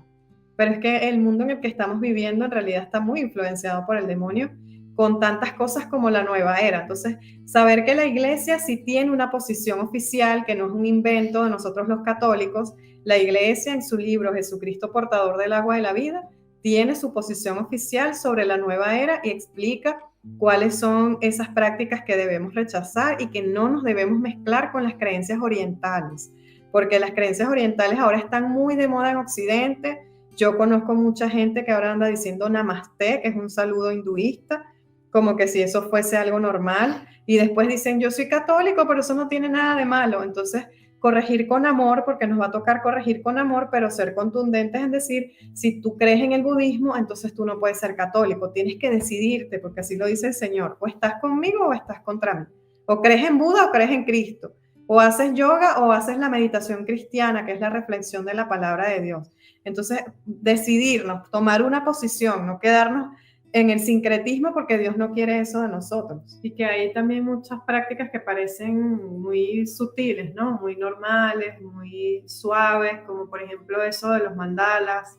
pero es que el mundo en el que estamos viviendo en realidad está muy influenciado por el demonio, con tantas cosas como la nueva era. Entonces, saber que la iglesia sí tiene una posición oficial, que no es un invento de nosotros los católicos. La iglesia, en su libro Jesucristo portador del agua de la vida, tiene su posición oficial sobre la nueva era y explica cuáles son esas prácticas que debemos rechazar y que no nos debemos mezclar con las creencias orientales, porque las creencias orientales ahora están muy de moda en Occidente. Yo conozco mucha gente que ahora anda diciendo namaste, que es un saludo hinduista, como que si eso fuese algo normal, y después dicen yo soy católico, pero eso no tiene nada de malo. Entonces, corregir con amor, porque nos va a tocar corregir con amor, pero ser contundentes en decir, si tú crees en el budismo, entonces tú no puedes ser católico, tienes que decidirte, porque así lo dice el Señor, o estás conmigo o estás contra mí, o crees en Buda o crees en Cristo, o haces yoga o haces la meditación cristiana, que es la reflexión de la palabra de Dios. Entonces, decidirnos, tomar una posición, no quedarnos en el sincretismo, porque Dios no quiere eso de nosotros. Y que hay también muchas prácticas que parecen muy sutiles, ¿no? Muy normales, muy suaves, como por ejemplo eso de los mandalas.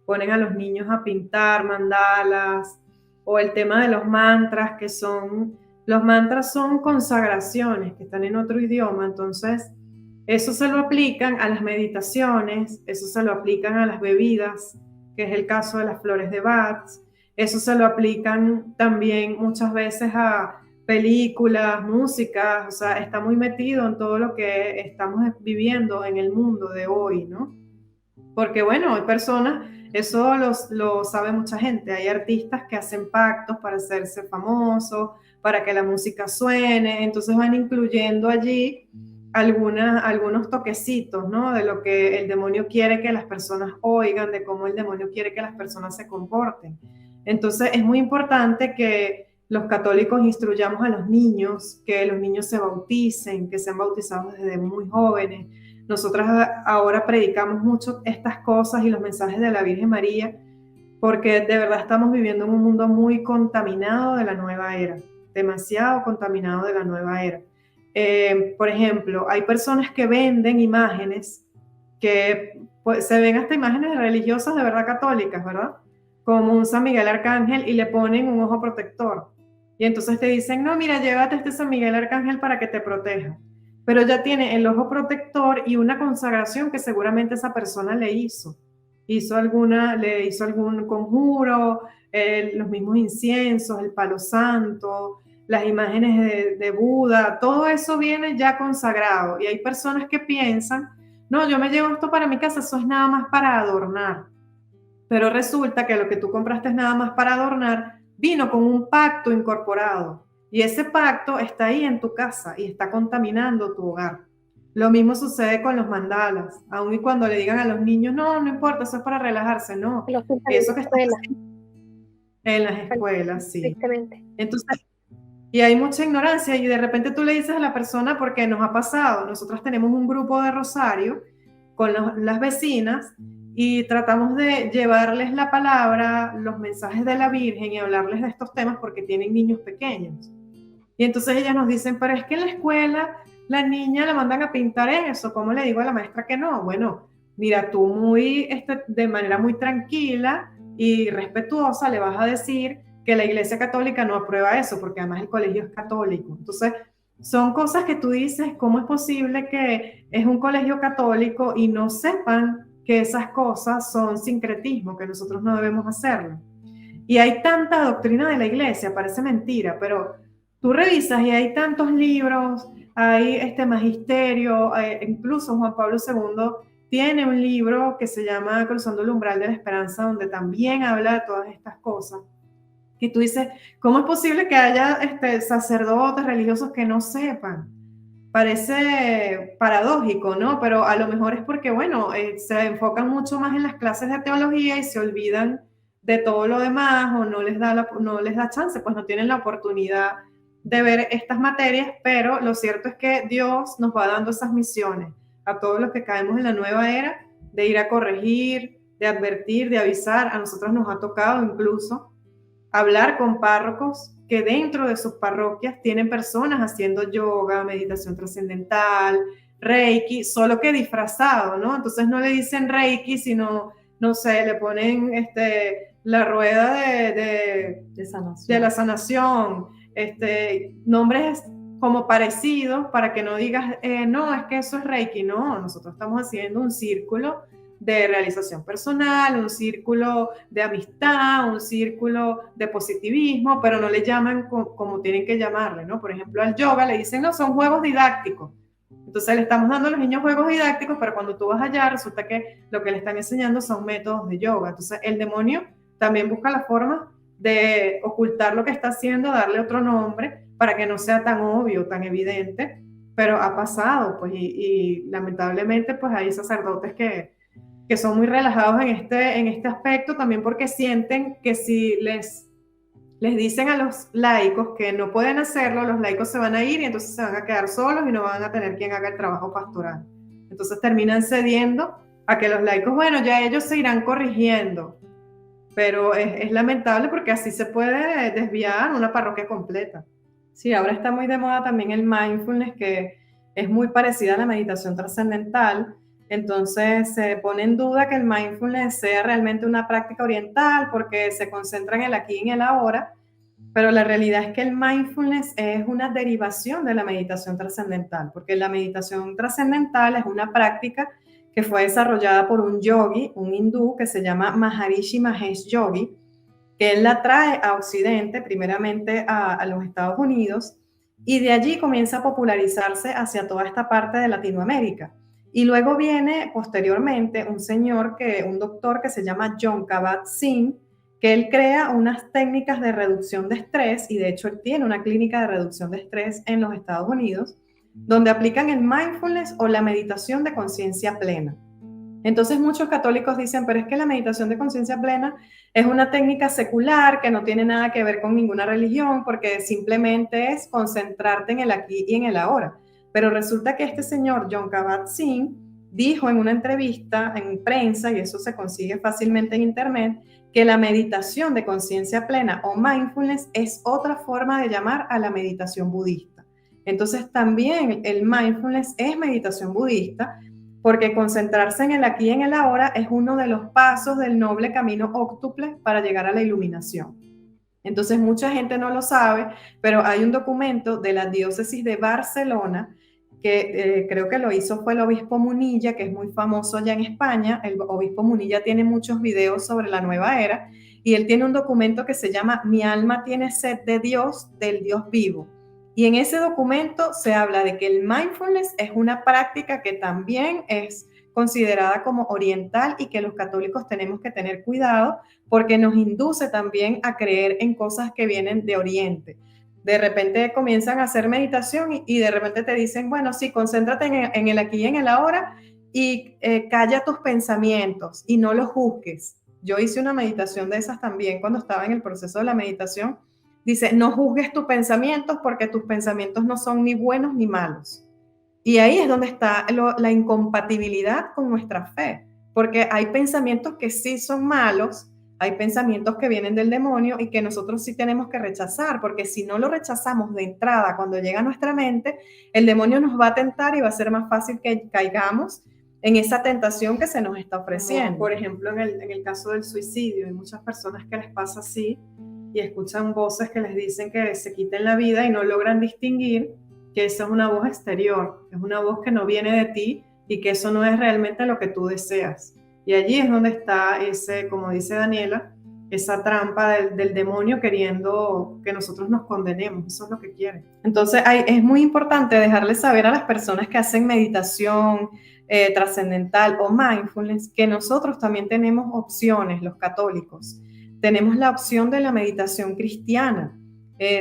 Ponen a los niños a pintar mandalas, o el tema de los mantras, los mantras son consagraciones que están en otro idioma. Entonces eso se lo aplican a las meditaciones, eso se lo aplican a las bebidas, que es el caso de las flores de Bach. Eso se lo aplican también muchas veces a películas, músicas. O sea, está muy metido en todo lo que estamos viviendo en el mundo de hoy, ¿no? Porque bueno, hay personas, eso lo sabe mucha gente, hay artistas que hacen pactos para hacerse famosos, para que la música suene, entonces van incluyendo allí algunos toquecitos, ¿no? De lo que el demonio quiere que las personas oigan, de cómo el demonio quiere que las personas se comporten. Entonces es muy importante que los católicos instruyamos a los niños, que los niños se bauticen, que sean bautizados desde muy jóvenes. Nosotras ahora predicamos mucho estas cosas y los mensajes de la Virgen María, porque de verdad estamos viviendo en un mundo muy contaminado de la nueva era, demasiado contaminado de la nueva era. Por ejemplo, hay personas que venden imágenes que pues, se ven hasta imágenes religiosas de verdad católicas, ¿verdad? Como un San Miguel Arcángel y le ponen un ojo protector. Y entonces te dicen, no, mira, llévate este San Miguel Arcángel para que te proteja. Pero ya tiene el ojo protector y una consagración que seguramente esa persona le hizo. Le hizo algún conjuro, los mismos inciensos, el palo santo, las imágenes de Buda, todo eso viene ya consagrado. Y hay personas que piensan, no, yo me llevo esto para mi casa, eso es nada más para adornar. Pero resulta que lo que tú compraste es nada más para adornar, vino con un pacto incorporado. Y ese pacto está ahí en tu casa y está contaminando tu hogar. Lo mismo sucede con los mandalas. Aun y cuando le digan a los niños, no, no importa, eso es para relajarse, no. Los pintan en Eso la que está escuela, en las escuelas, sí. tristemente. Entonces, y hay mucha ignorancia y de repente tú le dices a la persona, porque nos ha pasado, nosotros tenemos un grupo de rosario con las vecinas y tratamos de llevarles la palabra, los mensajes de la Virgen y hablarles de estos temas porque tienen niños pequeños. Y entonces ellas nos dicen, pero es que en la escuela la niña la mandan a pintar eso, ¿cómo le digo a la maestra que no? Bueno, mira, tú de manera muy tranquila y respetuosa le vas a decir que la Iglesia Católica no aprueba eso, porque además el colegio es católico. Entonces, son cosas que tú dices, ¿cómo es posible que es un colegio católico y no sepan que esas cosas son sincretismo, que nosotros no debemos hacerlo? Y hay tanta doctrina de la Iglesia, parece mentira, pero tú revisas y hay tantos libros, hay este magisterio, incluso Juan Pablo II tiene un libro que se llama Cruzando el umbral de la esperanza, donde también habla de todas estas cosas. Y tú dices, ¿cómo es posible que haya sacerdotes religiosos que no sepan? Parece paradójico, ¿no? Pero a lo mejor es porque, bueno, se enfocan mucho más en las clases de teología y se olvidan de todo lo demás o no les da chance, pues no tienen la oportunidad de ver estas materias, pero lo cierto es que Dios nos va dando esas misiones a todos los que caemos en la nueva era, de ir a corregir, de advertir, de avisar. A nosotros nos ha tocado incluso hablar con párrocos que dentro de sus parroquias tienen personas haciendo yoga, meditación trascendental, reiki, solo que disfrazado, ¿no? Entonces no le dicen reiki, sino, no sé, le ponen la rueda de la sanación, nombres como parecidos para que no digas, no, es que eso es reiki. No, nosotros estamos haciendo un círculo de realización personal, un círculo de amistad, un círculo de positivismo, pero no le llaman como tienen que llamarle, ¿no? Por ejemplo, al yoga le dicen, no, son juegos didácticos. Entonces le estamos dando a los niños juegos didácticos, pero cuando tú vas allá resulta que lo que le están enseñando son métodos de yoga. Entonces el demonio también busca la forma de ocultar lo que está haciendo, darle otro nombre para que no sea tan obvio, tan evidente, pero ha pasado, pues, y lamentablemente pues hay sacerdotes que son muy relajados en este aspecto, también porque sienten que si les dicen a los laicos que no pueden hacerlo, los laicos se van a ir y entonces se van a quedar solos y no van a tener quien haga el trabajo pastoral. Entonces terminan cediendo a que los laicos, bueno, ya ellos se irán corrigiendo, pero es lamentable porque así se puede desviar una parroquia completa. Sí, ahora está muy de moda también el mindfulness, que es muy parecida a la meditación trascendental. Entonces se pone en duda que el mindfulness sea realmente una práctica oriental porque se concentra en el aquí y en el ahora, pero la realidad es que el mindfulness es una derivación de la meditación trascendental, porque la meditación trascendental es una práctica que fue desarrollada por un yogi, un hindú que se llama Maharishi Mahesh Yogi, que él la trae a Occidente, primeramente a los Estados Unidos, y de allí comienza a popularizarse hacia toda esta parte de Latinoamérica. Y luego viene posteriormente un doctor que se llama Jon Kabat-Zinn, que él crea unas técnicas de reducción de estrés, y de hecho él tiene una clínica de reducción de estrés en los Estados Unidos, donde aplican el mindfulness o la meditación de conciencia plena. Entonces muchos católicos dicen, pero es que la meditación de conciencia plena es una técnica secular que no tiene nada que ver con ninguna religión, porque simplemente es concentrarte en el aquí y en el ahora. Pero resulta que este señor, Jon Kabat-Zinn, dijo en una entrevista en prensa, y eso se consigue fácilmente en internet, que la meditación de conciencia plena o mindfulness es otra forma de llamar a la meditación budista. Entonces también el mindfulness es meditación budista, porque concentrarse en el aquí y en el ahora es uno de los pasos del noble camino óctuple para llegar a la iluminación. Entonces mucha gente no lo sabe, pero hay un documento de la diócesis de Barcelona que creo que lo hizo fue el obispo Munilla, que es muy famoso allá en España. El obispo Munilla tiene muchos videos sobre la nueva era y él tiene un documento que se llama Mi alma tiene sed de Dios, del Dios vivo. Y en ese documento se habla de que el mindfulness es una práctica que también es considerada como oriental y que los católicos tenemos que tener cuidado porque nos induce también a creer en cosas que vienen de Oriente. De repente comienzan a hacer meditación y de repente te dicen, bueno, sí, concéntrate en el aquí y en el ahora y calla tus pensamientos y no los juzgues. Yo hice una meditación de esas también cuando estaba en el proceso de la meditación. Dice, no juzgues tus pensamientos porque tus pensamientos no son ni buenos ni malos. Y ahí es donde está la incompatibilidad con nuestra fe, porque hay pensamientos que sí son malos, hay pensamientos que vienen del demonio y que nosotros sí tenemos que rechazar, porque si no lo rechazamos de entrada cuando llega a nuestra mente, el demonio nos va a tentar y va a ser más fácil que caigamos en esa tentación que se nos está ofreciendo. Como, por ejemplo, en el caso del suicidio, hay muchas personas que les pasa así y escuchan voces que les dicen que se quiten la vida y no logran distinguir que esa es una voz exterior, es una voz que no viene de ti y que eso no es realmente lo que tú deseas. Y allí es donde está ese, como dice Daniela, esa trampa del demonio queriendo que nosotros nos condenemos. Eso es lo que quiere. Entonces es muy importante dejarles saber a las personas que hacen meditación trascendental o mindfulness que nosotros también tenemos opciones, los católicos. Tenemos la opción de la meditación cristiana.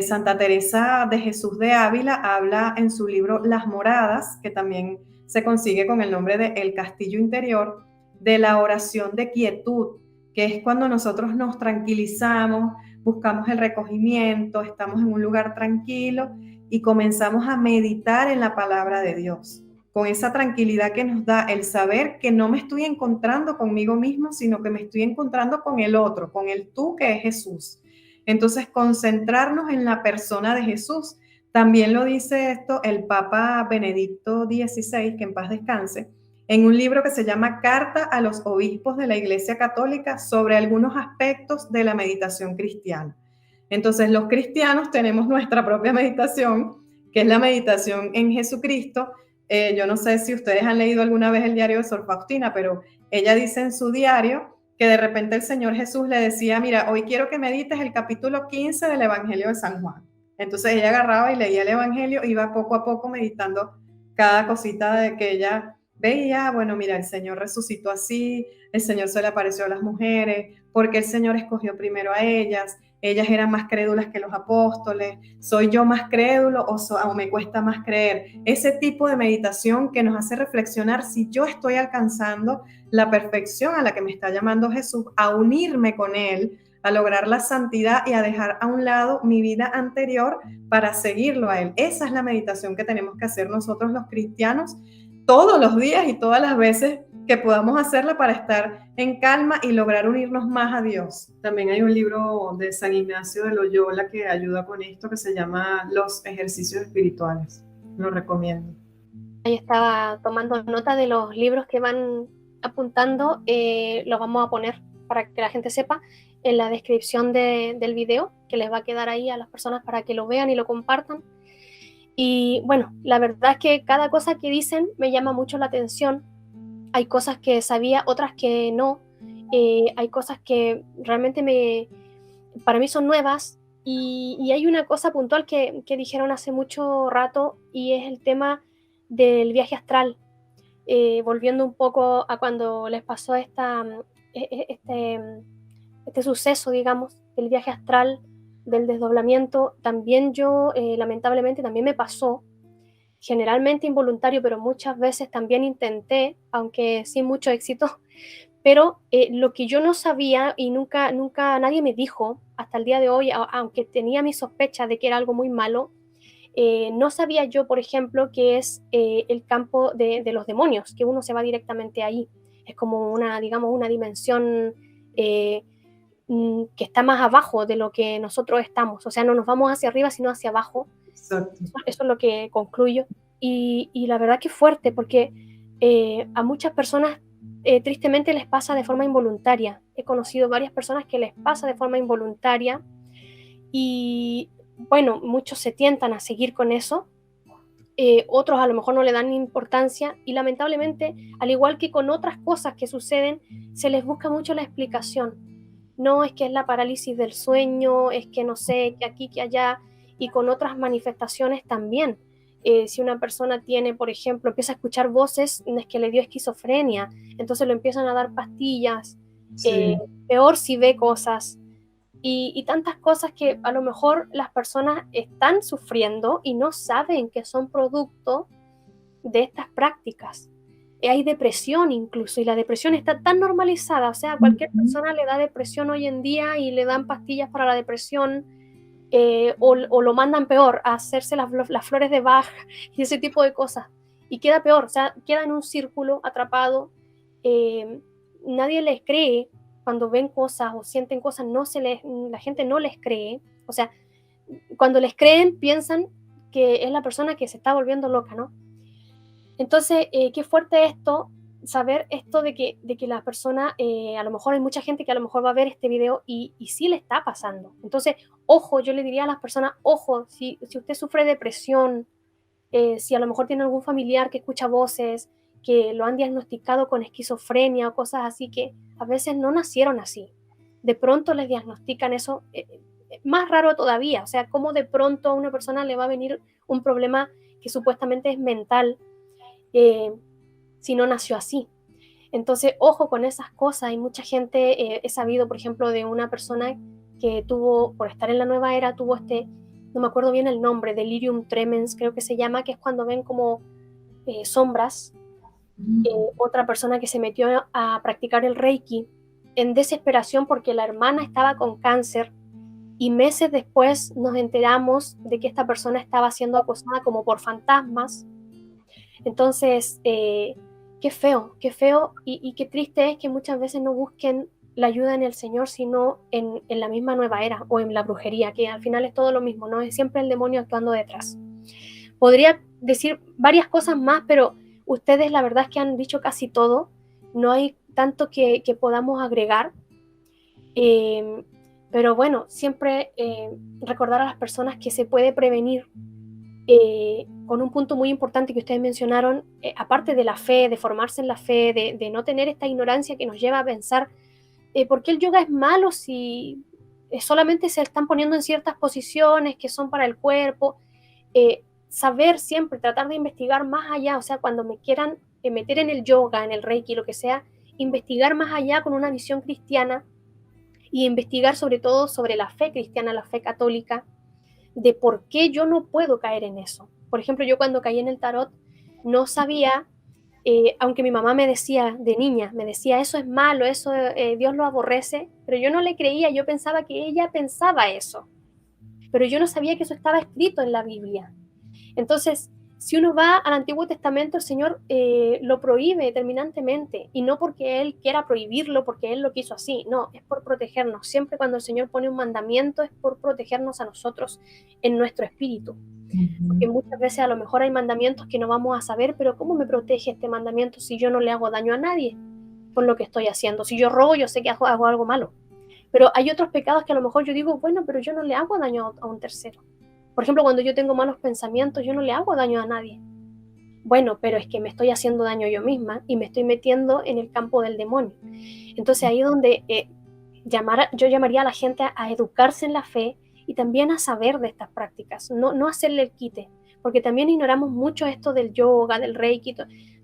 Santa Teresa de Jesús de Ávila habla en su libro Las Moradas, que también se consigue con el nombre de El Castillo Interior, de la oración de quietud, que es cuando nosotros nos tranquilizamos, buscamos el recogimiento, estamos en un lugar tranquilo y comenzamos a meditar en la palabra de Dios, con esa tranquilidad que nos da el saber que no me estoy encontrando conmigo mismo, sino que me estoy encontrando con el otro, con el tú que es Jesús. Entonces, concentrarnos en la persona de Jesús. También lo dice esto el Papa Benedicto XVI, que en paz descanse, en un libro que se llama Carta a los Obispos de la Iglesia Católica sobre algunos aspectos de la meditación cristiana. Entonces, los cristianos tenemos nuestra propia meditación, que es la meditación en Jesucristo. Yo no sé si ustedes han leído alguna vez el diario de Sor Faustina, pero ella dice en su diario que de repente el Señor Jesús le decía, mira, hoy quiero que medites el capítulo 15 del Evangelio de San Juan. Entonces ella agarraba y leía el Evangelio, iba poco a poco meditando cada cosita de que ella veía. Bueno, mira, el Señor resucitó así, el Señor se le apareció a las mujeres, porque el Señor escogió primero a ellas eran más crédulas que los apóstoles, soy yo más crédulo o me cuesta más creer. Ese tipo de meditación que nos hace reflexionar si yo estoy alcanzando la perfección a la que me está llamando Jesús, a unirme con Él, a lograr la santidad y a dejar a un lado mi vida anterior para seguirlo a Él. Esa es la meditación que tenemos que hacer nosotros los cristianos todos los días y todas las veces que podamos hacerla para estar en calma y lograr unirnos más a Dios. También hay un libro de San Ignacio de Loyola que ayuda con esto, que se llama Los Ejercicios Espirituales. Lo recomiendo. Ahí estaba tomando nota de los libros que van apuntando. Los vamos a poner para que la gente sepa en la descripción del video, que les va a quedar ahí a las personas para que lo vean y lo compartan. Y bueno, la verdad es que cada cosa que dicen me llama mucho la atención. Hay cosas que sabía, otras que no. Hay cosas que realmente para mí son nuevas. Y hay una cosa puntual que dijeron hace mucho rato, y es el tema del viaje astral. Volviendo un poco a cuando les pasó este suceso, digamos, del viaje astral, del desdoblamiento, también yo, lamentablemente, también me pasó. Generalmente involuntario, pero muchas veces también intenté, aunque sin mucho éxito. Pero lo que yo no sabía y nunca nadie me dijo hasta el día de hoy, aunque tenía mi sospecha de que era algo muy malo, no sabía yo, por ejemplo, que es el campo de los demonios, que uno se va directamente ahí. Es como una dimensión que está más abajo de lo que nosotros estamos. O sea, no nos vamos hacia arriba, sino hacia abajo. Exacto. Eso es lo que concluyo. Y la verdad que es fuerte, porque A muchas personas tristemente les pasa de forma involuntaria. He conocido varias personas que les pasa de forma involuntaria y bueno, muchos se tientan a seguir con eso, otros a lo mejor no le dan importancia y lamentablemente, al igual que con otras cosas que suceden, se les busca mucho la explicación. No, es que es la parálisis del sueño, es que no sé, que aquí, que allá, y con otras manifestaciones también. Si una persona tiene, por ejemplo, empieza a escuchar voces, es que le dio esquizofrenia, entonces lo empiezan a dar pastillas, Sí. peor si ve cosas, y tantas cosas que a lo mejor las personas están sufriendo y no saben que son producto de estas prácticas. Hay depresión incluso, y la depresión está tan normalizada, o sea, a cualquier persona le da depresión hoy en día y le dan pastillas para la depresión, o lo mandan peor, a hacerse las flores de Bach y ese tipo de cosas. Y queda peor, o sea, queda en un círculo atrapado. Nadie les cree cuando ven cosas o sienten cosas, la gente no les cree. O sea, cuando les creen piensan que es la persona que se está volviendo loca, ¿no? Entonces, qué fuerte esto, saber esto de que la persona, a lo mejor hay mucha gente que a lo mejor va a ver este video y sí le está pasando. Entonces, ojo, yo le diría a las personas, ojo, si usted sufre depresión, si a lo mejor tiene algún familiar que escucha voces, que lo han diagnosticado con esquizofrenia o cosas así, que a veces no nacieron así. De pronto les diagnostican eso, más raro todavía, o sea, cómo de pronto a una persona le va a venir un problema que supuestamente es mental, si no nació así. Entonces, ojo con esas cosas. Hay mucha gente, he sabido, por ejemplo, de una persona que tuvo, por estar en la nueva era, tuvo no me acuerdo bien el nombre, delirium tremens, creo que se llama, que es cuando ven como sombras. Otra persona que se metió a practicar el Reiki en desesperación porque la hermana estaba con cáncer, y meses después nos enteramos de que esta persona estaba siendo acosada como por fantasmas. Entonces, qué feo, y qué triste es que muchas veces no busquen la ayuda en el Señor, sino en la misma nueva era o en la brujería, que al final es todo lo mismo, ¿no? Es siempre el demonio actuando detrás. Podría decir varias cosas más, pero ustedes la verdad es que han dicho casi todo. No hay tanto que podamos agregar. Pero bueno, siempre recordar a las personas que se puede prevenir, con un punto muy importante que ustedes mencionaron, aparte de la fe, de formarse en la fe, de no tener esta ignorancia que nos lleva a pensar por qué el yoga es malo si solamente se están poniendo en ciertas posiciones que son para el cuerpo. Saber siempre, tratar de investigar más allá, o sea, cuando me quieran meter en el yoga, en el reiki, lo que sea, investigar más allá con una visión cristiana y investigar sobre todo sobre la fe cristiana, la fe católica, de por qué yo no puedo caer en eso. Por ejemplo, yo cuando caí en el tarot no sabía, aunque mi mamá me decía de niña, me decía, eso es malo, eso Dios lo aborrece, pero yo no le creía, yo pensaba que ella pensaba eso, pero yo no sabía que eso estaba escrito en la Biblia. Entonces, si uno va al Antiguo Testamento, el Señor lo prohíbe terminantemente, y no porque Él quiera prohibirlo, porque Él lo quiso así, no, es por protegernos. Siempre cuando el Señor pone un mandamiento es por protegernos a nosotros en nuestro espíritu. Porque muchas veces a lo mejor hay mandamientos que no vamos a saber, pero ¿cómo me protege este mandamiento si yo no le hago daño a nadie por lo que estoy haciendo? Si yo robo, yo sé que hago algo malo. Pero hay otros pecados que a lo mejor yo digo, bueno, pero yo no le hago daño a un tercero. Por ejemplo, cuando yo tengo malos pensamientos, yo no le hago daño a nadie. Bueno, pero es que me estoy haciendo daño yo misma y me estoy metiendo en el campo del demonio. Entonces ahí es donde yo llamaría a la gente a educarse en la fe y también a saber de estas prácticas, no hacerle el quite, porque también ignoramos mucho esto del yoga, del reiki,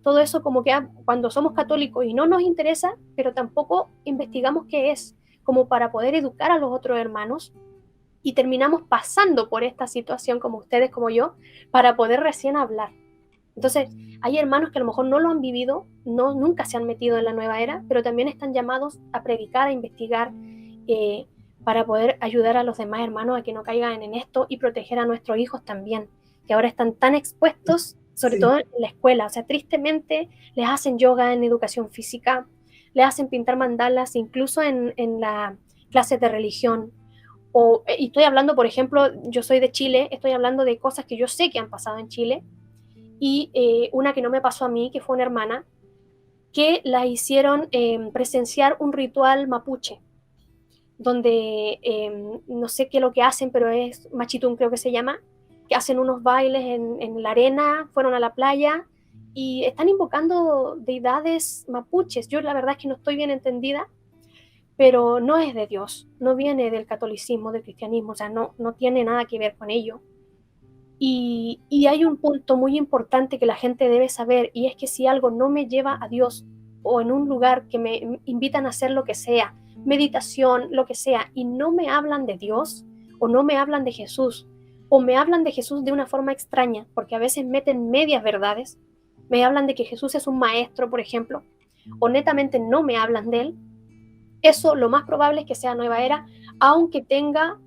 todo eso como que cuando somos católicos y no nos interesa, pero tampoco investigamos qué es, como para poder educar a los otros hermanos, y terminamos pasando por esta situación como ustedes, como yo, para poder recién hablar. Entonces, hay hermanos que a lo mejor no lo han vivido, nunca se han metido en la nueva era, pero también están llamados a predicar, a investigar, para poder ayudar a los demás hermanos a que no caigan en esto y proteger a nuestros hijos también, que ahora están tan expuestos, sobre todo en la escuela. O sea, tristemente les hacen yoga en educación física, les hacen pintar mandalas, incluso en las clases de religión. Y estoy hablando, por ejemplo, yo soy de Chile, estoy hablando de cosas que yo sé que han pasado en Chile, y una que no me pasó a mí, que fue una hermana, que la hicieron presenciar un ritual mapuche, donde no sé qué es lo que hacen, pero es machitún creo que se llama, que hacen unos bailes en la arena, fueron a la playa y están invocando deidades mapuches. Yo la verdad es que no estoy bien entendida, pero no es de Dios, no viene del catolicismo, del cristianismo, o sea, no tiene nada que ver con ello. Y hay un punto muy importante que la gente debe saber, y es que si algo no me lleva a Dios o en un lugar que me invitan a hacer lo que sea, meditación, lo que sea, y no me hablan de Dios o no me hablan de Jesús, o me hablan de Jesús de una forma extraña, porque a veces meten medias verdades, me hablan de que Jesús es un maestro, por ejemplo, o netamente no me hablan de él, eso lo más probable es que sea nueva era, aunque tenga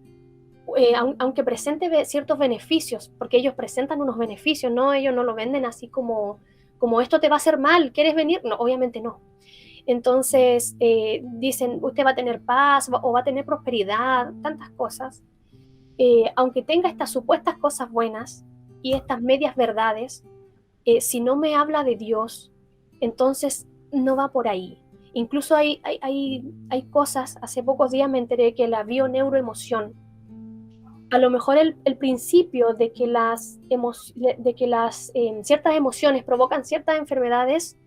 aunque presente ciertos beneficios, porque ellos presentan unos beneficios, ¿no? Ellos no lo venden así como esto te va a hacer mal, ¿quieres venir? No, obviamente no. Entonces dicen, usted va a tener paz o va a tener prosperidad, tantas cosas. Aunque tenga estas supuestas cosas buenas y estas medias verdades, si no me habla de Dios, entonces no va por ahí. Incluso hay cosas, hace pocos días me enteré que la bioneuroemoción, a lo mejor el principio de que ciertas emociones provocan ciertas enfermedades,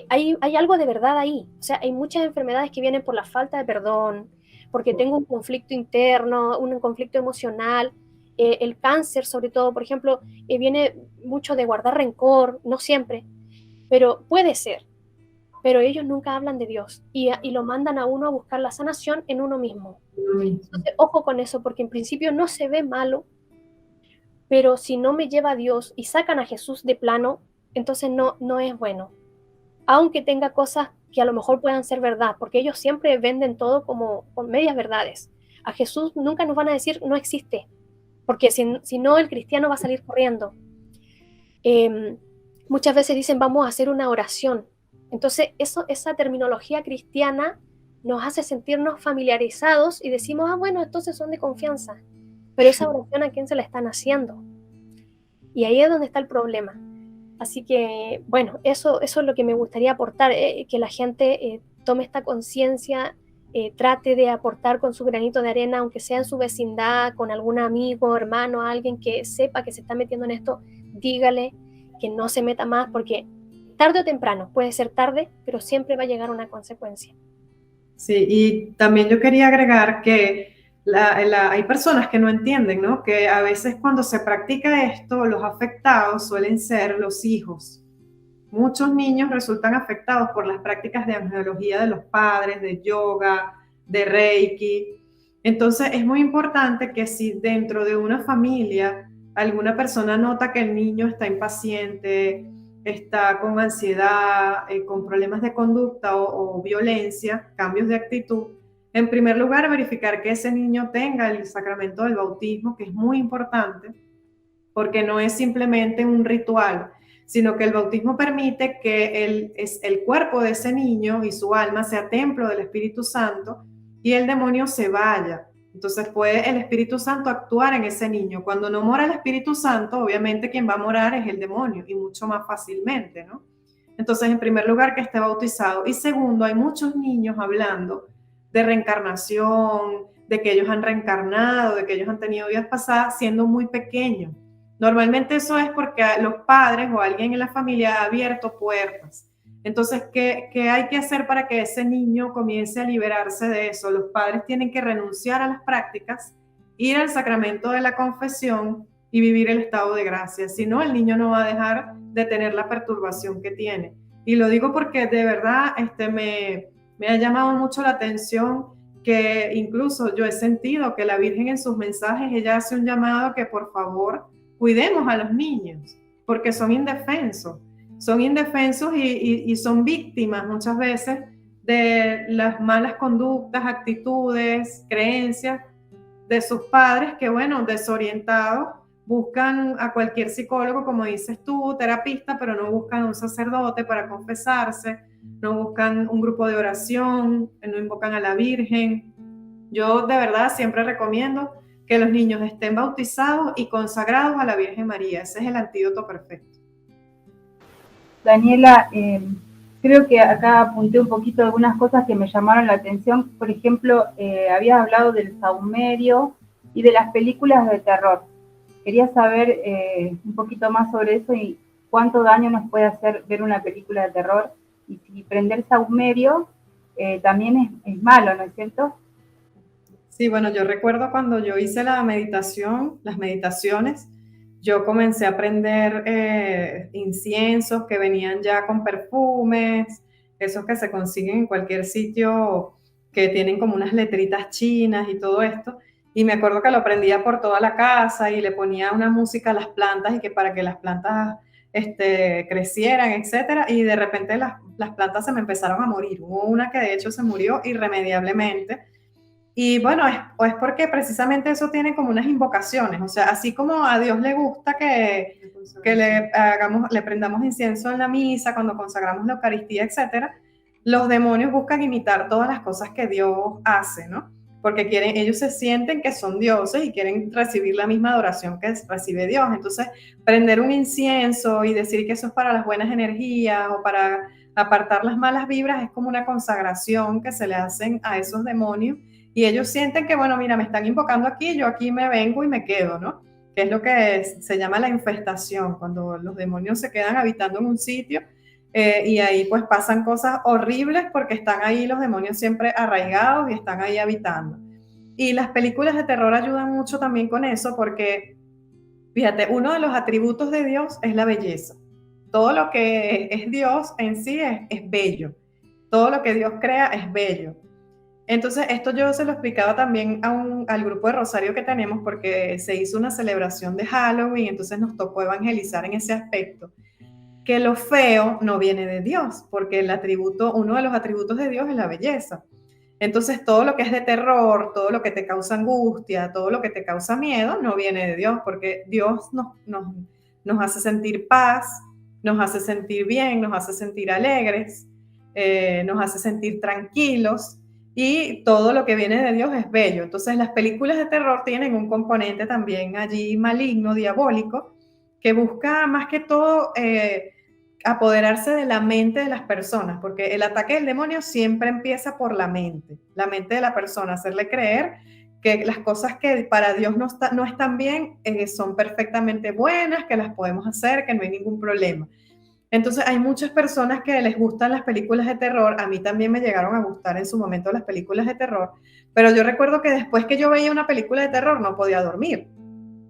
hay algo de verdad ahí. O sea, hay muchas enfermedades que vienen por la falta de perdón, porque tengo un conflicto interno, un conflicto emocional. El cáncer, sobre todo, por ejemplo, viene mucho de guardar rencor, no siempre, pero puede ser. Pero ellos nunca hablan de Dios y lo mandan a uno a buscar la sanación en uno mismo. Entonces, ojo con eso, porque en principio no se ve malo, pero si no me lleva a Dios y sacan a Jesús de plano, entonces no es bueno. Aunque tenga cosas que a lo mejor puedan ser verdad, porque ellos siempre venden todo como con medias verdades. A Jesús nunca nos van a decir no existe, porque si no el cristiano va a salir corriendo. Muchas veces dicen vamos a hacer una oración. Entonces esa terminología cristiana nos hace sentirnos familiarizados y decimos, bueno, entonces son de confianza. Pero esa oración, ¿a quién se la están haciendo? Y ahí es donde está el problema. Así que, bueno, eso es lo que me gustaría aportar, que la gente tome esta conciencia, trate de aportar con su granito de arena, aunque sea en su vecindad, con algún amigo, hermano, alguien que sepa que se está metiendo en esto, dígale que no se meta más, porque tarde o temprano, puede ser tarde, pero siempre va a llegar una consecuencia. Sí, y también yo quería agregar que hay personas que no entienden, ¿no? Que a veces cuando se practica esto, los afectados suelen ser los hijos. Muchos niños resultan afectados por las prácticas de angelología de los padres, de yoga, de reiki. Entonces es muy importante que si dentro de una familia alguna persona nota que el niño está impaciente, está con ansiedad, con problemas de conducta o violencia, cambios de actitud, en primer lugar verificar que ese niño tenga el sacramento del bautismo, que es muy importante, porque no es simplemente un ritual, sino que el bautismo permite que el cuerpo de ese niño y su alma sea templo del Espíritu Santo y el demonio se vaya. Entonces puede el Espíritu Santo actuar en ese niño. Cuando no mora el Espíritu Santo, obviamente quien va a morar es el demonio y mucho más fácilmente, ¿no? Entonces, en primer lugar, que esté bautizado. Y segundo, hay muchos niños hablando de reencarnación, de que ellos han reencarnado, de que ellos han tenido vidas pasadas siendo muy pequeños. Normalmente eso es porque los padres o alguien en la familia ha abierto puertas. Entonces, ¿qué hay que hacer para que ese niño comience a liberarse de eso? Los padres tienen que renunciar a las prácticas, ir al sacramento de la confesión y vivir el estado de gracia. Si no, el niño no va a dejar de tener la perturbación que tiene. Y lo digo porque de verdad me ha llamado mucho la atención que incluso yo he sentido que la Virgen en sus mensajes, ella hace un llamado que por favor cuidemos a los niños, porque son indefensos y son víctimas muchas veces de las malas conductas, actitudes, creencias de sus padres que, bueno, desorientados, buscan a cualquier psicólogo, como dices tú, terapista, pero no buscan un sacerdote para confesarse, no buscan un grupo de oración, no invocan a la Virgen. Yo de verdad siempre recomiendo que los niños estén bautizados y consagrados a la Virgen María. Ese es el antídoto perfecto. Daniela, creo que acá apunté un poquito algunas cosas que me llamaron la atención. Por ejemplo, habías hablado del saumerio y de las películas de terror. Quería saber un poquito más sobre eso y cuánto daño nos puede hacer ver una película de terror. Y si prender saumerio también es malo, ¿no es cierto? Sí, bueno, yo recuerdo cuando yo hice la meditación, las meditaciones, yo comencé a aprender inciensos que venían ya con perfumes, esos que se consiguen en cualquier sitio que tienen como unas letritas chinas y todo esto. Y me acuerdo que lo prendía por toda la casa y le ponía una música a las plantas y que para que las plantas crecieran, etcétera. Y de repente las plantas se me empezaron a morir. Hubo una que de hecho se murió irremediablemente y bueno, es porque precisamente eso tiene como unas invocaciones, o sea, así como a Dios le gusta que le prendamos incienso en la misa, cuando consagramos la Eucaristía, etcétera, los demonios buscan imitar todas las cosas que Dios hace, ¿no? Porque ellos se sienten que son dioses y quieren recibir la misma adoración que recibe Dios. Entonces, prender un incienso y decir que eso es para las buenas energías o para apartar las malas vibras es como una consagración que se le hacen a esos demonios y ellos sienten que, bueno, mira, me están invocando aquí, yo aquí me vengo y me quedo, ¿no? Que es lo que se llama la infestación, cuando los demonios se quedan habitando en un sitio y ahí pues pasan cosas horribles porque están ahí los demonios siempre arraigados y están ahí habitando. Y las películas de terror ayudan mucho también con eso porque, fíjate, uno de los atributos de Dios es la belleza. Todo lo que es Dios en sí es bello. Todo lo que Dios crea es bello. Entonces, esto yo se lo explicaba también al grupo de Rosario que tenemos porque se hizo una celebración de Halloween, entonces nos tocó evangelizar en ese aspecto, que lo feo no viene de Dios, porque uno de los atributos de Dios es la belleza. Entonces, todo lo que es de terror, todo lo que te causa angustia, todo lo que te causa miedo, no viene de Dios, porque Dios nos hace sentir paz, nos hace sentir bien, nos hace sentir alegres, nos hace sentir tranquilos y todo lo que viene de Dios es bello. Entonces, las películas de terror tienen un componente también allí maligno, diabólico, que busca más que todo apoderarse de la mente de las personas, porque el ataque del demonio siempre empieza por la mente de la persona, hacerle creer que las cosas que para Dios no están bien son perfectamente buenas, que las podemos hacer, que no hay ningún problema. Entonces hay muchas personas que les gustan las películas de terror, a mí también me llegaron a gustar en su momento las películas de terror, pero yo recuerdo que después que yo veía una película de terror no podía dormir.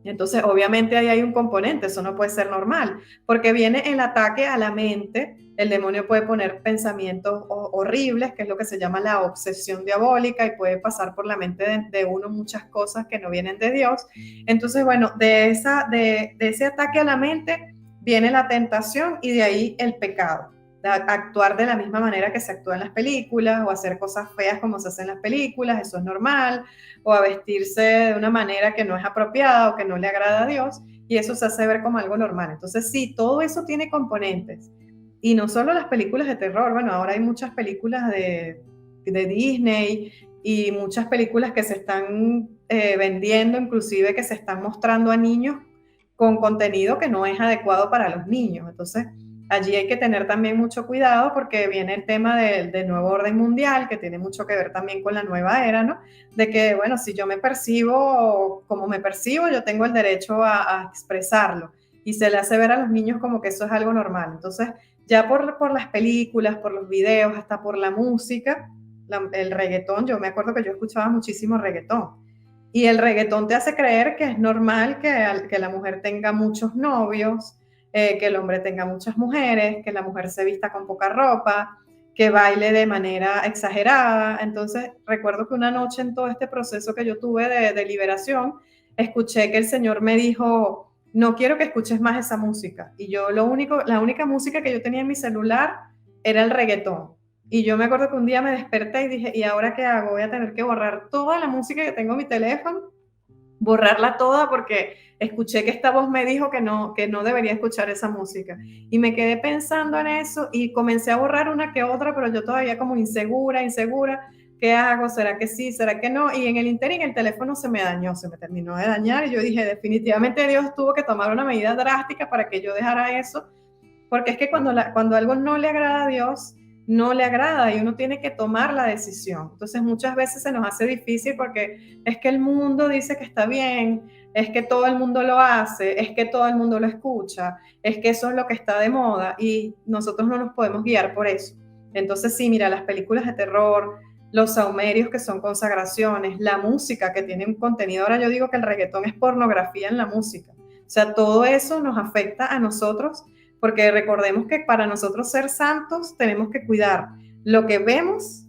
Entonces, obviamente ahí hay un componente, eso no puede ser normal, porque viene el ataque a la mente, el demonio puede poner pensamientos horribles, que es lo que se llama la obsesión diabólica, y puede pasar por la mente de uno muchas cosas que no vienen de Dios. Entonces, bueno, de ese ataque a la mente viene la tentación y de ahí el pecado. Actuar de la misma manera que se actúa en las películas o hacer cosas feas como se hace en las películas, eso es normal, o a vestirse de una manera que no es apropiada o que no le agrada a Dios, y eso se hace ver como algo normal. Entonces sí, todo eso tiene componentes, y no solo las películas de terror, bueno, ahora hay muchas películas de Disney y muchas películas que se están vendiendo, inclusive que se están mostrando a niños con contenido que no es adecuado para los niños. Entonces, allí hay que tener también mucho cuidado porque viene el tema del nuevo orden mundial, que tiene mucho que ver también con la nueva era, ¿no? De que, bueno, si yo me percibo como me percibo, yo tengo el derecho a expresarlo. Y se le hace ver a los niños como que eso es algo normal. Entonces, ya por las películas, por los videos, hasta por la música, el reggaetón, yo me acuerdo que yo escuchaba muchísimo reggaetón. Y el reggaetón te hace creer que es normal que la mujer tenga muchos novios, que el hombre tenga muchas mujeres, que la mujer se vista con poca ropa, que baile de manera exagerada. Entonces, recuerdo que una noche en todo este proceso que yo tuve de liberación, escuché que el Señor me dijo, no quiero que escuches más esa música. Y yo la única música que yo tenía en mi celular era el reggaetón. Y yo me acuerdo que un día me desperté y dije, ¿y ahora qué hago? Voy a tener que borrar toda la música que tengo en mi teléfono, borrarla toda porque escuché que esta voz me dijo que no debería escuchar esa música. Y me quedé pensando en eso y comencé a borrar una que otra, pero yo todavía como insegura. ¿Qué hago? ¿Será que sí? ¿Será que no? Y en el interín el teléfono se me dañó, se me terminó de dañar y yo dije, definitivamente Dios tuvo que tomar una medida drástica para que yo dejara eso, porque es que cuando algo no le agrada a Dios, no le agrada y uno tiene que tomar la decisión. Entonces muchas veces se nos hace difícil porque es que el mundo dice que está bien, es que todo el mundo lo hace, es que todo el mundo lo escucha, es que eso es lo que está de moda y nosotros no nos podemos guiar por eso. Entonces sí, mira, las películas de terror, los saumerios que son consagraciones, la música que tiene un contenido, ahora yo digo que el reggaetón es pornografía en la música. O sea, todo eso nos afecta a nosotros porque recordemos que para nosotros ser santos tenemos que cuidar lo que vemos,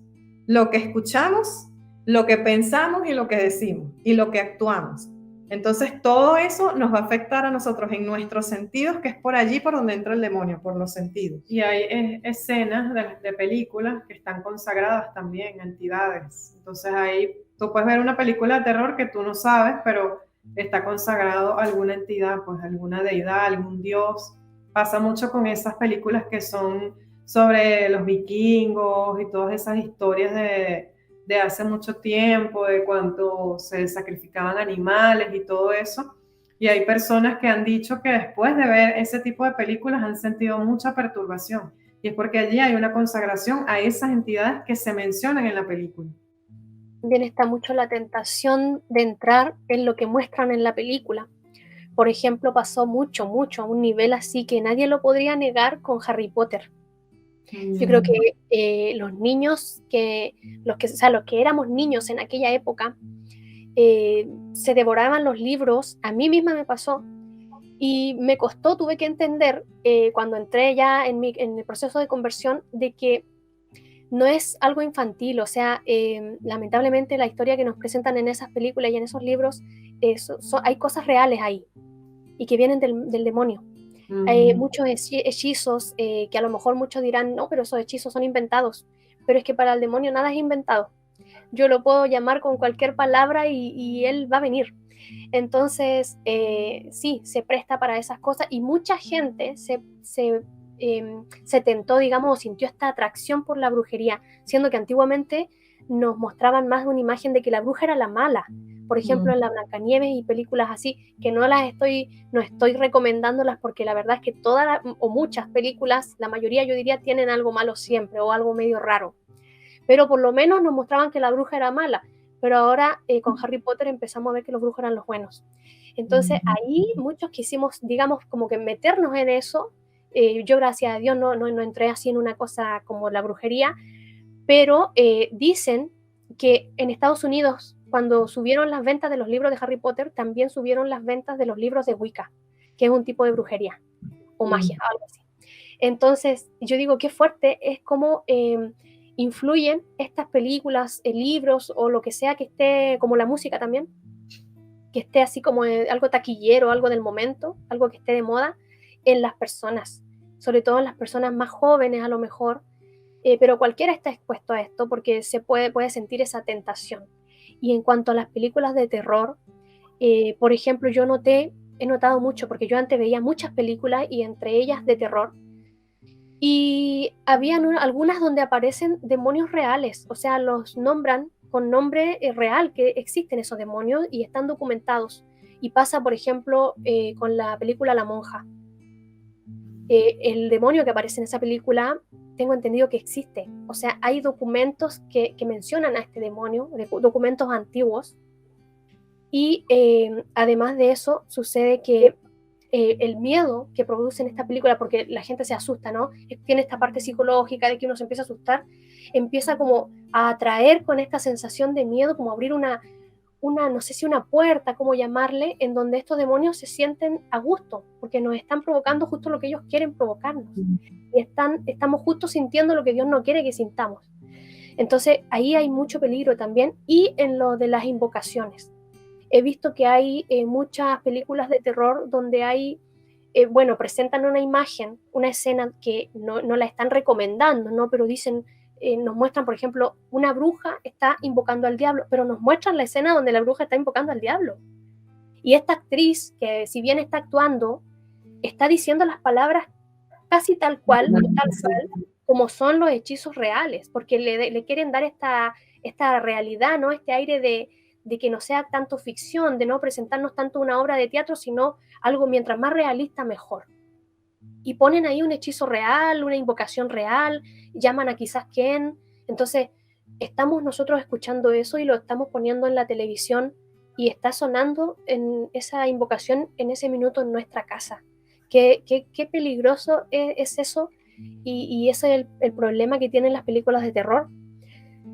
lo que escuchamos, lo que pensamos y lo que decimos y lo que actuamos. Entonces todo eso nos va a afectar a nosotros en nuestros sentidos, que es por allí por donde entra el demonio, por los sentidos. Y hay escenas de películas que están consagradas también a entidades. Entonces ahí tú puedes ver una película de terror que tú no sabes, pero está consagrado a alguna entidad, pues alguna deidad, algún dios. Pasa mucho con esas películas que son sobre los vikingos y todas esas historias de hace mucho tiempo, de cuando se sacrificaban animales y todo eso. Y hay personas que han dicho que después de ver ese tipo de películas han sentido mucha perturbación. Y es porque allí hay una consagración a esas entidades que se mencionan en la película. También está mucho la tentación de entrar en lo que muestran en la película. Por ejemplo, pasó mucho, a un nivel así que nadie lo podría negar con Harry Potter. Yo creo que los niños, los que éramos niños en aquella época, se devoraban los libros. A mí misma me pasó y me costó, tuve que entender cuando entré ya en el proceso de conversión de que no es algo infantil. O sea, lamentablemente la historia que nos presentan en esas películas y en esos libros, hay cosas reales ahí y que vienen del demonio. Hay muchos hechizos que a lo mejor muchos dirán, no, pero esos hechizos son inventados. Pero es que para el demonio nada es inventado. Yo lo puedo llamar con cualquier palabra y él va a venir. Entonces, sí, se presta para esas cosas y mucha gente se tentó, digamos, o sintió esta atracción por la brujería, siendo que antiguamente nos mostraban más una imagen de que la bruja era la mala. Por ejemplo, en la Blancanieves y películas así, que no estoy recomendándolas porque la verdad es que todas o muchas películas, la mayoría yo diría, tienen algo malo siempre o algo medio raro. Pero por lo menos nos mostraban que la bruja era mala. Pero ahora con Harry Potter empezamos a ver que los brujos eran los buenos. Entonces ahí muchos quisimos, digamos, como que meternos en eso. Yo, gracias a Dios, no entré así en una cosa como la brujería, pero dicen que en Estados Unidos, cuando subieron las ventas de los libros de Harry Potter, también subieron las ventas de los libros de Wicca, que es un tipo de brujería o magia, algo así. Entonces, yo digo, qué fuerte es como influyen estas películas, libros o lo que sea que esté, como la música también, que esté así como algo taquillero, algo del momento, algo que esté de moda en las personas, sobre todo en las personas más jóvenes a lo mejor, pero cualquiera está expuesto a esto porque se puede sentir esa tentación. Y en cuanto a las películas de terror, por ejemplo, he notado mucho, porque yo antes veía muchas películas y entre ellas de terror, y habían algunas donde aparecen demonios reales, o sea, los nombran con nombre real, que existen esos demonios y están documentados. Y pasa, por ejemplo, con la película La Monja. El demonio que aparece en esa película, tengo entendido que existe. O sea, hay documentos que mencionan a este demonio, documentos antiguos. Y además de eso, sucede que el miedo que produce en esta película, porque la gente se asusta, ¿no? Tiene esta parte psicológica de que uno se empieza a asustar, empieza como a atraer con esta sensación de miedo, como abrir una no sé si una puerta, cómo llamarle, en donde estos demonios se sienten a gusto, porque nos están provocando justo lo que ellos quieren provocarnos. Y estamos justo sintiendo lo que Dios no quiere que sintamos. Entonces, ahí hay mucho peligro también. Y en lo de las invocaciones. He visto que hay muchas películas de terror donde hay, presentan una imagen, una escena que no la están recomendando, ¿no? Pero dicen, nos muestran, por ejemplo, una bruja está invocando al diablo, pero nos muestran la escena donde la bruja está invocando al diablo. Y esta actriz, que si bien está actuando, está diciendo las palabras casi tal cual como son los hechizos reales, porque le quieren dar esta realidad, ¿no? Este aire de que no sea tanto ficción, de no presentarnos tanto una obra de teatro, sino algo mientras más realista, mejor. y ponen ahí un hechizo real, una invocación real, llaman a quizás quién. Entonces, estamos nosotros escuchando eso y lo estamos poniendo en la televisión y está sonando en esa invocación en ese minuto en nuestra casa. Qué peligroso es eso, y ese es el problema que tienen las películas de terror.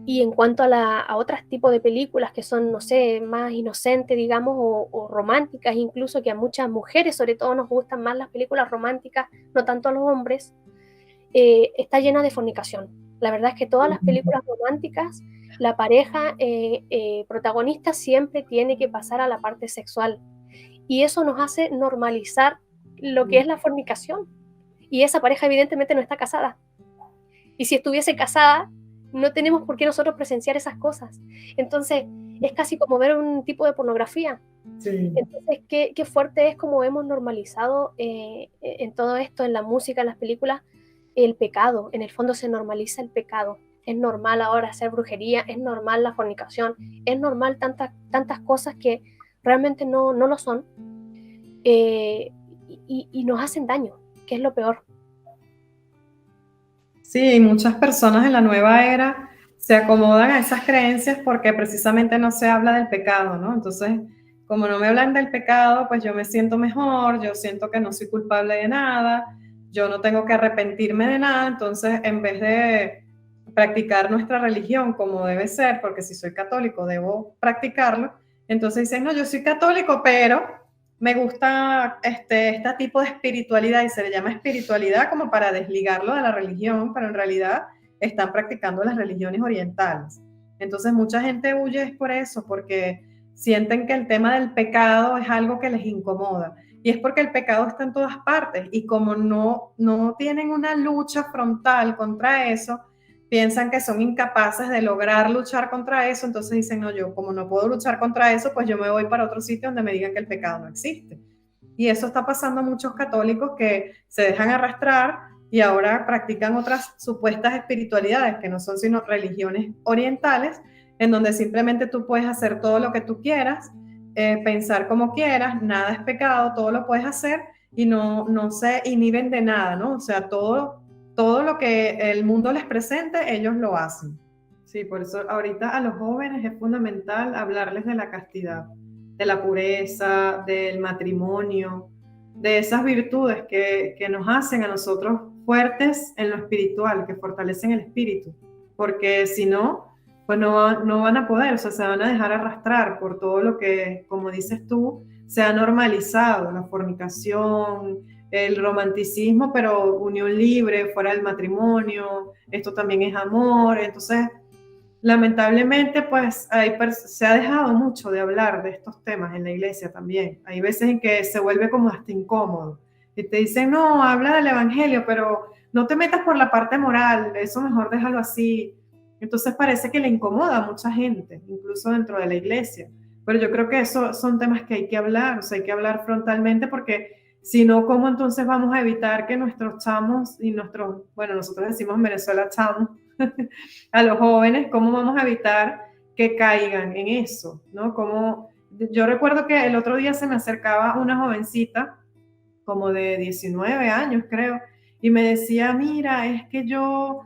Y en cuanto a otros tipos de películas que son, no sé, más inocentes, digamos, o románticas incluso, que a muchas mujeres sobre todo nos gustan más las películas románticas, no tanto a los hombres, está llena de fornicación. La verdad es que todas las películas románticas, la pareja protagonista siempre tiene que pasar a la parte sexual. Y eso nos hace normalizar lo que es la fornicación. Y esa pareja evidentemente no está casada. Y si estuviese casada, no tenemos por qué nosotros presenciar esas cosas. Entonces, es casi como ver un tipo de pornografía. Sí. Entonces, qué fuerte es como hemos normalizado en todo esto, en la música, en las películas, el pecado. En el fondo se normaliza el pecado. Es normal ahora hacer brujería, es normal la fornicación, es normal tantas cosas que realmente no lo son, y nos hacen daño, que es lo peor. Sí, muchas personas en la nueva era se acomodan a esas creencias porque precisamente no se habla del pecado, ¿no? Entonces, como no me hablan del pecado, pues yo me siento mejor, yo siento que no soy culpable de nada, yo no tengo que arrepentirme de nada, entonces en vez de practicar nuestra religión como debe ser, porque si soy católico debo practicarlo, entonces dicen, no, yo soy católico, pero me gusta este tipo de espiritualidad, y se le llama espiritualidad como para desligarlo de la religión, pero en realidad están practicando las religiones orientales. Entonces mucha gente huye por eso, porque sienten que el tema del pecado es algo que les incomoda. Y es porque el pecado está en todas partes, y como no tienen una lucha frontal contra eso, piensan que son incapaces de lograr luchar contra eso, entonces dicen, no, yo como no puedo luchar contra eso, pues yo me voy para otro sitio donde me digan que el pecado no existe. Y eso está pasando a muchos católicos que se dejan arrastrar y ahora practican otras supuestas espiritualidades que no son sino religiones orientales, en donde simplemente tú puedes hacer todo lo que tú quieras, pensar como quieras, nada es pecado, todo lo puedes hacer y no se inhiben de nada, ¿no? O sea, todo lo que el mundo les presente, ellos lo hacen. Sí, por eso ahorita a los jóvenes es fundamental hablarles de la castidad, de la pureza, del matrimonio, de esas virtudes que nos hacen a nosotros fuertes en lo espiritual, que fortalecen el espíritu, porque si no, pues no van a poder, o sea, se van a dejar arrastrar por todo lo que, como dices tú, se ha normalizado, la fornicación, el romanticismo, pero unión libre, fuera del matrimonio, esto también es amor. Entonces, lamentablemente, pues se ha dejado mucho de hablar de estos temas en la iglesia también. Hay veces en que se vuelve como hasta incómodo y te dicen, no, habla del evangelio, pero no te metas por la parte moral, eso mejor déjalo así. Entonces parece que le incomoda a mucha gente, incluso dentro de la iglesia. Pero yo creo que eso son temas que hay que hablar, o sea, hay que hablar frontalmente, porque si no, ¿cómo entonces vamos a evitar que nuestros chamos y bueno, nosotros decimos en Venezuela chamos, a los jóvenes, cómo vamos a evitar que caigan en eso, ¿no? Yo recuerdo que el otro día se me acercaba una jovencita, como de 19 años creo, y me decía, mira, es que yo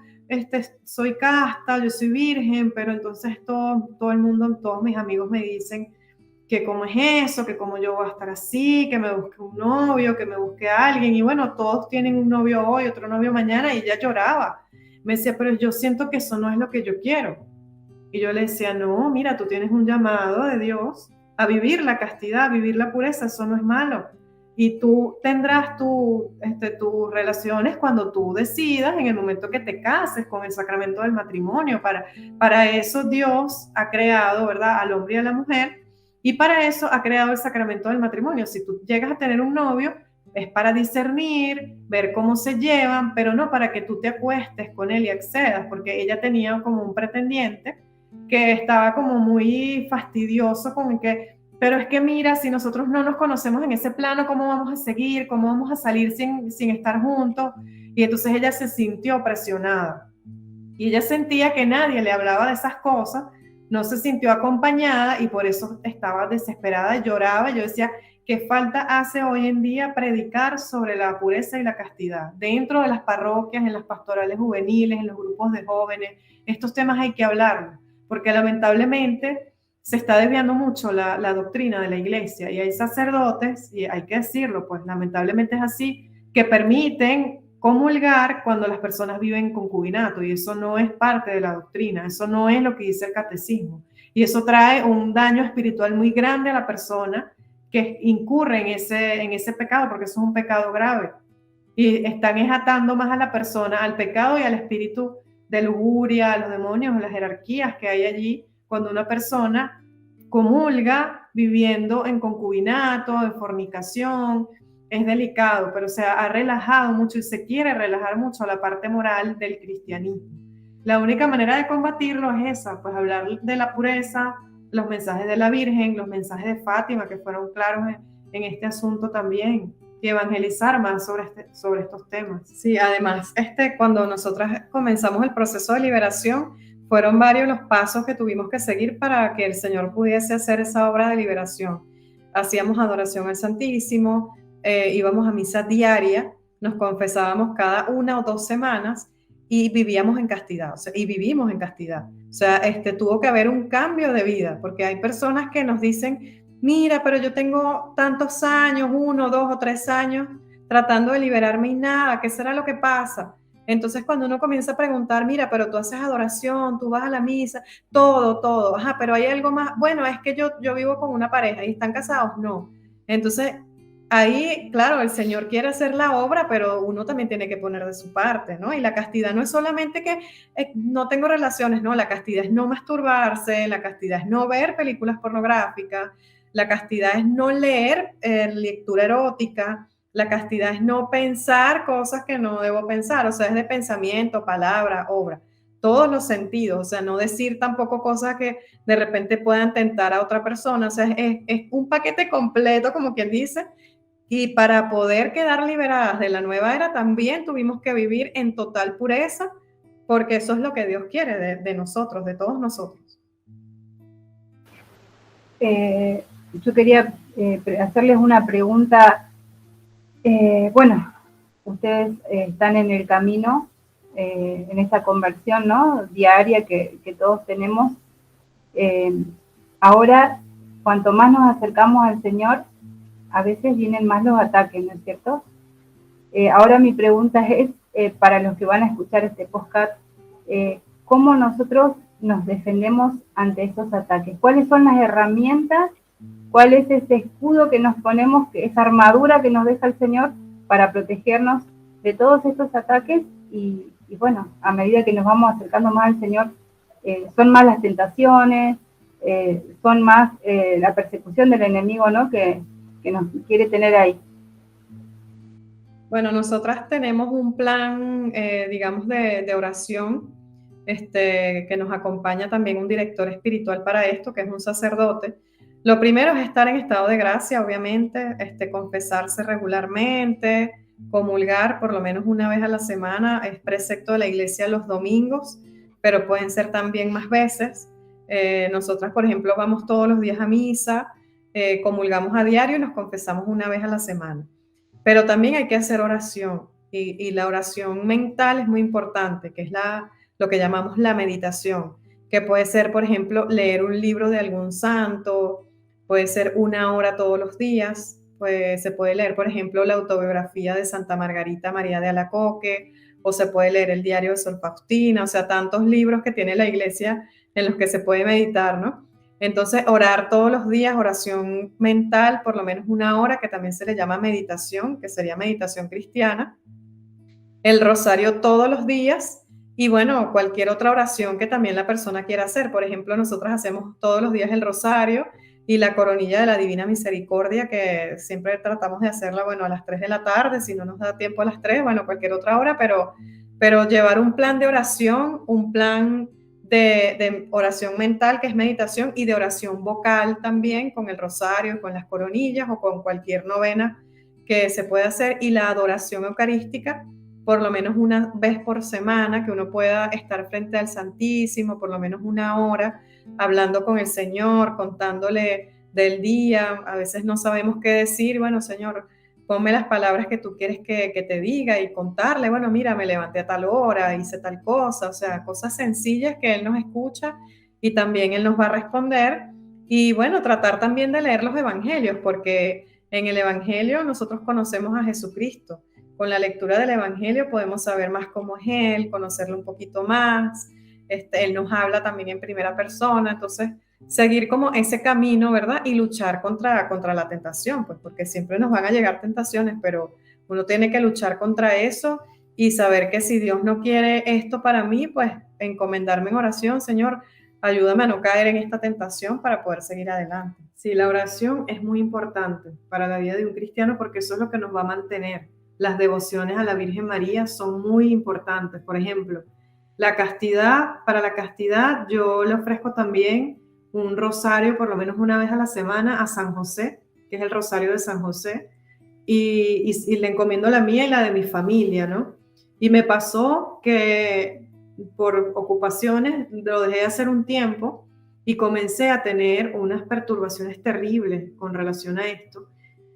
soy casta, yo soy virgen, pero entonces todo el mundo, todos mis amigos me dicen que cómo es eso, que cómo yo voy a estar así, que me busque un novio, que me busque a alguien, y bueno, todos tienen un novio hoy, otro novio mañana, y ella lloraba. Me decía, pero yo siento que eso no es lo que yo quiero. Y yo le decía, no, mira, tú tienes un llamado de Dios a vivir la castidad, a vivir la pureza, eso no es malo. Y tú tendrás tus relaciones cuando tú decidas, en el momento que te cases, con el sacramento del matrimonio. Para eso Dios ha creado, ¿verdad?, al hombre y a la mujer, y para eso ha creado el sacramento del matrimonio. Si tú llegas a tener un novio, es para discernir, ver cómo se llevan, pero no para que tú te acuestes con él y accedas, porque ella tenía como un pretendiente que estaba como muy fastidioso con el que, pero es que mira, si nosotros no nos conocemos en ese plano, ¿cómo vamos a seguir? ¿Cómo vamos a salir sin estar juntos? Y entonces ella se sintió presionada. Y ella sentía que nadie le hablaba de esas cosas, no se sintió acompañada y por eso estaba desesperada, lloraba. Yo decía, que falta hace hoy en día predicar sobre la pureza y la castidad. Dentro de las parroquias, en las pastorales juveniles, en los grupos de jóvenes, estos temas hay que hablarlos, porque lamentablemente se está desviando mucho la doctrina de la iglesia y hay sacerdotes, y hay que decirlo, pues lamentablemente es así, que permiten comulgar cuando las personas viven en concubinato, y eso no es parte de la doctrina, eso no es lo que dice el catecismo, y eso trae un daño espiritual muy grande a la persona que incurre en ese pecado, porque eso es un pecado grave. Y están atando más a la persona al pecado y al espíritu de lujuria, a los demonios, a las jerarquías que hay allí, cuando una persona comulga viviendo en concubinato, en fornicación. Es delicado, pero se ha relajado mucho y se quiere relajar mucho la parte moral del cristianismo. La única manera de combatirlo es esa, pues hablar de la pureza, los mensajes de la Virgen, los mensajes de Fátima, que fueron claros en este asunto también, y evangelizar más sobre estos temas. Sí, además, cuando nosotras comenzamos el proceso de liberación, fueron varios los pasos que tuvimos que seguir para que el Señor pudiese hacer esa obra de liberación. Hacíamos adoración al Santísimo, íbamos a misa diaria, nos confesábamos cada 1 o 2 semanas y vivíamos en castidad, o sea, y vivimos en castidad. O sea, tuvo que haber un cambio de vida, porque hay personas que nos dicen, mira, pero yo tengo tantos años, 1, 2 o 3 años, tratando de liberarme y nada, ¿qué será lo que pasa? Entonces, cuando uno comienza a preguntar, mira, pero tú haces adoración, tú vas a la misa, todo, ajá, pero hay algo más, bueno, es que yo vivo con una pareja y están casados, no. Entonces, ahí, claro, el Señor quiere hacer la obra, pero uno también tiene que poner de su parte, ¿no? Y la castidad no es solamente que no tengo relaciones, no, la castidad es no masturbarse, la castidad es no ver películas pornográficas, la castidad es no leer lectura erótica, la castidad es no pensar cosas que no debo pensar, o sea, es de pensamiento, palabra, obra, todos los sentidos, o sea, no decir tampoco cosas que de repente puedan tentar a otra persona, o sea, es un paquete completo, como quien dice, y para poder quedar liberadas de la nueva era también tuvimos que vivir en total pureza, porque eso es lo que Dios quiere de nosotros, de todos nosotros. Yo quería hacerles una pregunta. Bueno, ustedes están en el camino, en esta conversión, ¿no? Diaria que todos tenemos. Ahora, cuanto más nos acercamos al Señor, a veces vienen más los ataques, ¿no es cierto? Ahora mi pregunta es, para los que van a escuchar este podcast, ¿cómo nosotros nos defendemos ante esos ataques? ¿Cuáles son las herramientas? ¿Cuál es ese escudo que nos ponemos, esa armadura que nos deja el Señor para protegernos de todos estos ataques? Y bueno, a medida que nos vamos acercando más al Señor, son más las tentaciones, son más la persecución del enemigo, ¿no? Que nos quiere tener ahí. Bueno, nosotras tenemos un plan, digamos, de oración, que nos acompaña también un director espiritual para esto, que es un sacerdote. Lo primero es estar en estado de gracia, obviamente, confesarse regularmente, comulgar por lo menos una vez a la semana, es precepto de la iglesia los domingos, pero pueden ser también más veces. Nosotras, por ejemplo, vamos todos los días a misa, comulgamos a diario y nos confesamos una vez a la semana. Pero también hay que hacer oración, y la oración mental es muy importante, que es lo que llamamos la meditación, que puede ser, por ejemplo, leer un libro de algún santo, puede ser 1 hora todos los días, pues se puede leer, por ejemplo, la autobiografía de Santa Margarita María de Alacoque, o se puede leer el diario de Sor Faustina, o sea, tantos libros que tiene la iglesia en los que se puede meditar, ¿no? Entonces, orar todos los días, oración mental, por lo menos 1 hora, que también se le llama meditación, que sería meditación cristiana. El rosario todos los días y, bueno, cualquier otra oración que también la persona quiera hacer. Por ejemplo, nosotros hacemos todos los días el rosario y la coronilla de la Divina Misericordia, que siempre tratamos de hacerla, bueno, a las 3 de la tarde, si no nos da tiempo a las 3, bueno, cualquier otra hora, pero llevar un plan de oración, un plan de oración mental, que es meditación, y de oración vocal también, con el rosario, con las coronillas o con cualquier novena que se pueda hacer, y la adoración eucarística, por lo menos una vez por semana, que uno pueda estar frente al Santísimo, por lo menos 1 hora, hablando con el Señor, contándole del día, a veces no sabemos qué decir, bueno, Señor, ponme las palabras que tú quieres que te diga y contarle, bueno, mira, me levanté a tal hora, hice tal cosa, o sea, cosas sencillas que Él nos escucha y también Él nos va a responder. Y bueno, tratar también de leer los evangelios, porque en el evangelio nosotros conocemos a Jesucristo. Con la lectura del evangelio podemos saber más cómo es Él, conocerlo un poquito más. Él nos habla también en primera persona, entonces seguir como ese camino, ¿verdad? Y luchar contra la tentación, pues porque siempre nos van a llegar tentaciones, pero uno tiene que luchar contra eso y saber que si Dios no quiere esto para mí, pues encomendarme en oración, Señor, ayúdame a no caer en esta tentación para poder seguir adelante. Sí, la oración es muy importante para la vida de un cristiano porque eso es lo que nos va a mantener. Las devociones a la Virgen María son muy importantes. Por ejemplo, la castidad, para la castidad yo le ofrezco también un rosario por lo menos una vez a la semana a San José, que es el rosario de San José, y le encomiendo la mía y la de mi familia, ¿no? Y me pasó que por ocupaciones lo dejé de hacer un tiempo y comencé a tener unas perturbaciones terribles con relación a esto.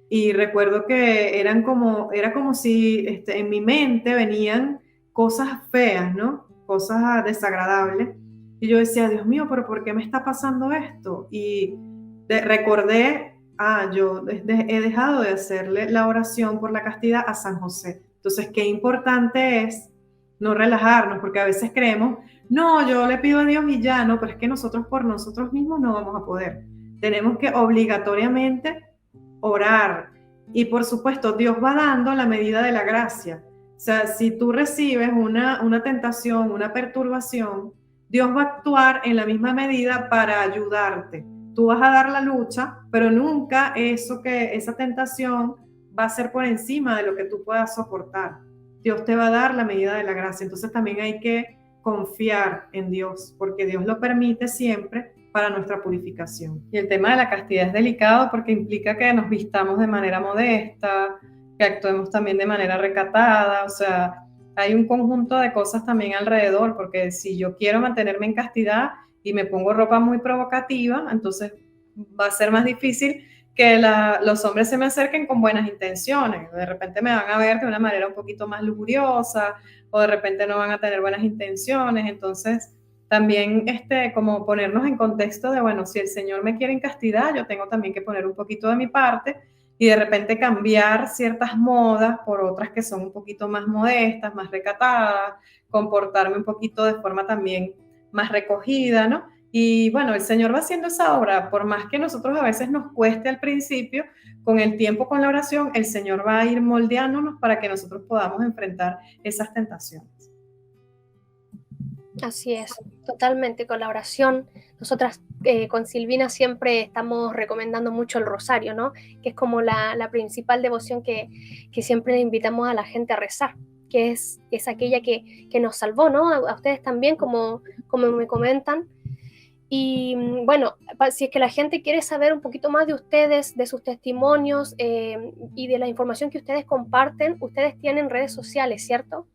Y recuerdo que era como si en mi mente venían cosas feas, ¿no? Cosas desagradables. Y yo decía, Dios mío, pero ¿por qué me está pasando esto? Y recordé, yo he dejado de hacerle la oración por la castidad a San José. Entonces, qué importante es no relajarnos, porque a veces creemos, no, yo le pido a Dios y ya, no, pero es que nosotros por nosotros mismos no vamos a poder. Tenemos que obligatoriamente orar. Y por supuesto, Dios va dando la medida de la gracia. O sea, si tú recibes una tentación, una perturbación, Dios va a actuar en la misma medida para ayudarte. Tú vas a dar la lucha, pero nunca esa tentación va a ser por encima de lo que tú puedas soportar. Dios te va a dar la medida de la gracia. Entonces también hay que confiar en Dios, porque Dios lo permite siempre para nuestra purificación. Y el tema de la castidad es delicado porque implica que nos vistamos de manera modesta, que actuemos también de manera recatada, o sea, hay un conjunto de cosas también alrededor, porque si yo quiero mantenerme en castidad y me pongo ropa muy provocativa, entonces va a ser más difícil que los hombres se me acerquen con buenas intenciones. De repente me van a ver de una manera un poquito más lujuriosa o de repente no van a tener buenas intenciones. Entonces, también como ponernos en contexto de, bueno, si el Señor me quiere en castidad, yo tengo también que poner un poquito de mi parte y de repente cambiar ciertas modas por otras que son un poquito más modestas, más recatadas, comportarme un poquito de forma también más recogida, ¿no? Y bueno, el Señor va haciendo esa obra, por más que nosotros a veces nos cueste al principio, con el tiempo, con la oración, el Señor va a ir moldeándonos para que nosotros podamos enfrentar esas tentaciones. Así es, totalmente con la oración. Nosotras con Silvina siempre estamos recomendando mucho el rosario, ¿no? Que es como la principal devoción que siempre invitamos a la gente a rezar, que es aquella que nos salvó, ¿no? A ustedes también, como me comentan. Y bueno, si es que la gente quiere saber un poquito más de ustedes, de sus testimonios y de la información que ustedes comparten, ustedes tienen redes sociales, ¿cierto?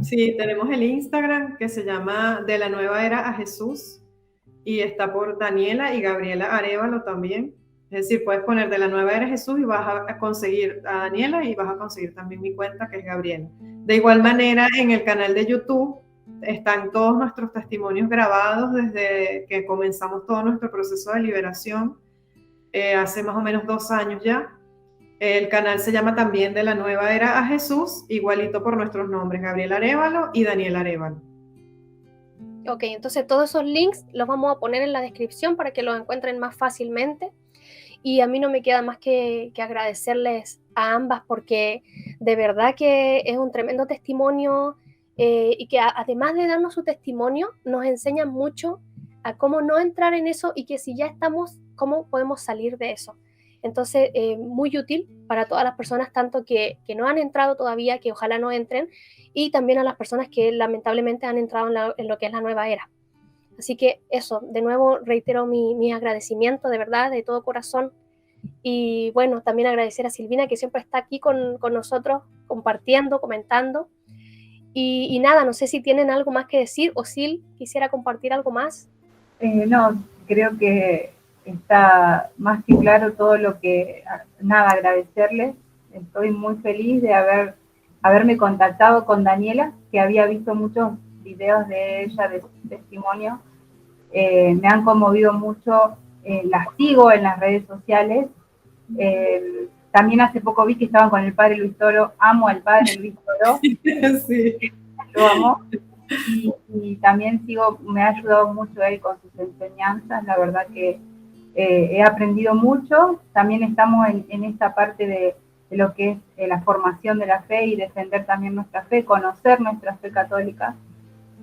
Sí, tenemos el Instagram que se llama De la Nueva Era a Jesús y está por Daniela y Gabriela Arévalo también. Es decir, puedes poner De la Nueva Era a Jesús y vas a conseguir a Daniela y vas a conseguir también mi cuenta que es Gabriela. De igual manera, en el canal de YouTube están todos nuestros testimonios grabados desde que comenzamos todo nuestro proceso de liberación hace más o menos 2 años ya. El canal se llama también De la Nueva Era a Jesús, igualito por nuestros nombres, Gabriela Arévalo y Daniela Arévalo. Ok, entonces todos esos links los vamos a poner en la descripción para que los encuentren más fácilmente. Y a mí no me queda más que agradecerles a ambas porque de verdad que es un tremendo testimonio y que además de darnos su testimonio, nos enseñan mucho a cómo no entrar en eso y que si ya estamos, cómo podemos salir de eso. Entonces, muy útil para todas las personas, tanto que no han entrado todavía, que ojalá no entren, y también a las personas que lamentablemente han entrado en lo que es la nueva era. Así que eso, de nuevo reitero mi agradecimiento de verdad, de todo corazón. Y bueno, también agradecer a Silvina que siempre está aquí con nosotros, compartiendo, comentando. Y nada, no sé si tienen algo más que decir o Sil quisiera compartir algo más. No, creo que está más que claro todo lo que, nada, agradecerles. Estoy muy feliz de haberme contactado con Daniela, que había visto muchos videos de ella, de su testimonio. Me han conmovido mucho, las sigo en las redes sociales. También hace poco vi que estaban con el padre Luis Toro, amo al padre Luis Toro, Sí. lo amo. Y también me ha ayudado mucho él con sus enseñanzas, la verdad que he aprendido mucho. También estamos en esta parte de lo que es la formación de la fe y defender también nuestra fe, conocer nuestra fe católica.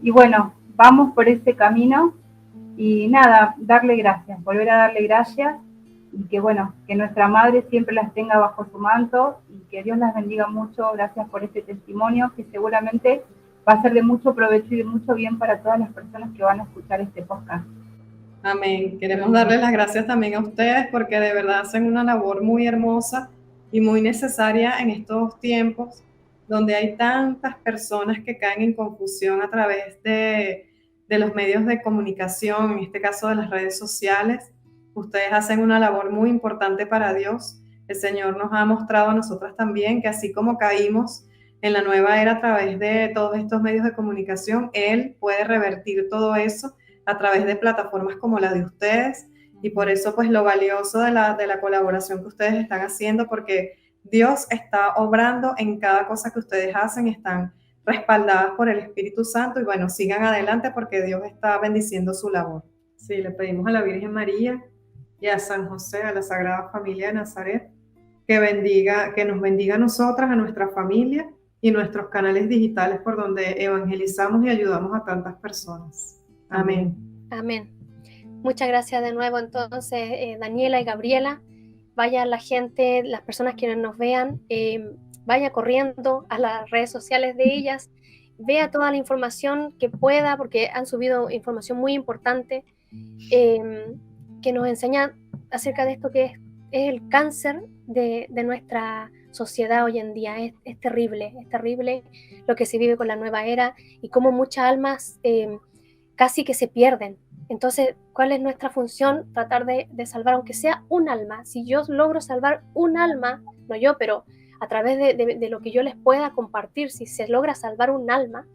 Y bueno, vamos por ese camino y nada, darle gracias, volver a darle gracias y que bueno, que nuestra madre siempre las tenga bajo su manto y que Dios las bendiga mucho. Gracias por este testimonio que seguramente va a ser de mucho provecho y de mucho bien para todas las personas que van a escuchar este podcast. Amén. Queremos darles las gracias también a ustedes porque de verdad hacen una labor muy hermosa y muy necesaria en estos tiempos donde hay tantas personas que caen en confusión a través de los medios de comunicación, en este caso de las redes sociales. Ustedes hacen una labor muy importante para Dios. El Señor nos ha mostrado a nosotras también que así como caímos en la nueva era a través de todos estos medios de comunicación, Él puede revertir todo eso a través de plataformas como la de ustedes, y por eso pues lo valioso de la colaboración que ustedes están haciendo, porque Dios está obrando en cada cosa que ustedes hacen, están respaldadas por el Espíritu Santo y bueno, sigan adelante porque Dios está bendiciendo su labor. Sí, le pedimos a la Virgen María y a San José, a la Sagrada Familia de Nazaret, que nos bendiga a nosotras, a nuestra familia y nuestros canales digitales por donde evangelizamos y ayudamos a tantas personas. Amén. Amén. Muchas gracias de nuevo entonces, Daniela y Gabriela. Vaya la gente, las personas que nos vean, vaya corriendo a las redes sociales de ellas, vea toda la información que pueda, porque han subido información muy importante que nos enseña acerca de esto que es el cáncer de nuestra sociedad hoy en día. Es terrible lo que se vive con la nueva era y cómo muchas almas casi que se pierden. Entonces, ¿cuál es nuestra función? Tratar de salvar, aunque sea un alma. Si yo logro salvar un alma, no yo, pero a través de lo que yo les pueda compartir, si se logra salvar un alma,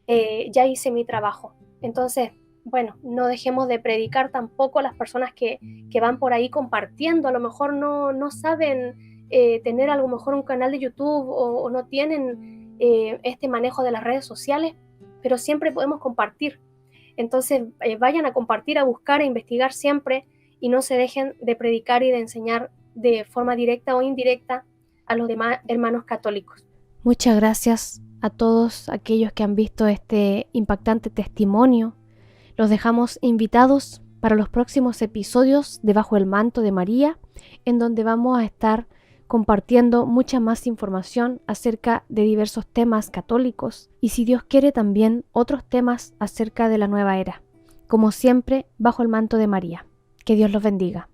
ya hice mi trabajo. Entonces, bueno, no dejemos de predicar tampoco a las personas que van por ahí compartiendo. A lo mejor no saben tener a lo mejor un canal de YouTube o no tienen este manejo de las redes sociales, pero siempre podemos compartir. Entonces vayan a compartir, a buscar, a investigar siempre y no se dejen de predicar y de enseñar de forma directa o indirecta a los demás hermanos católicos. Muchas gracias a todos aquellos que han visto este impactante testimonio. Los dejamos invitados para los próximos episodios de Bajo el Manto de María, en donde vamos a estar compartiendo mucha más información acerca de diversos temas católicos y, si Dios quiere, también otros temas acerca de la nueva era. Como siempre, bajo el manto de María. Que Dios los bendiga.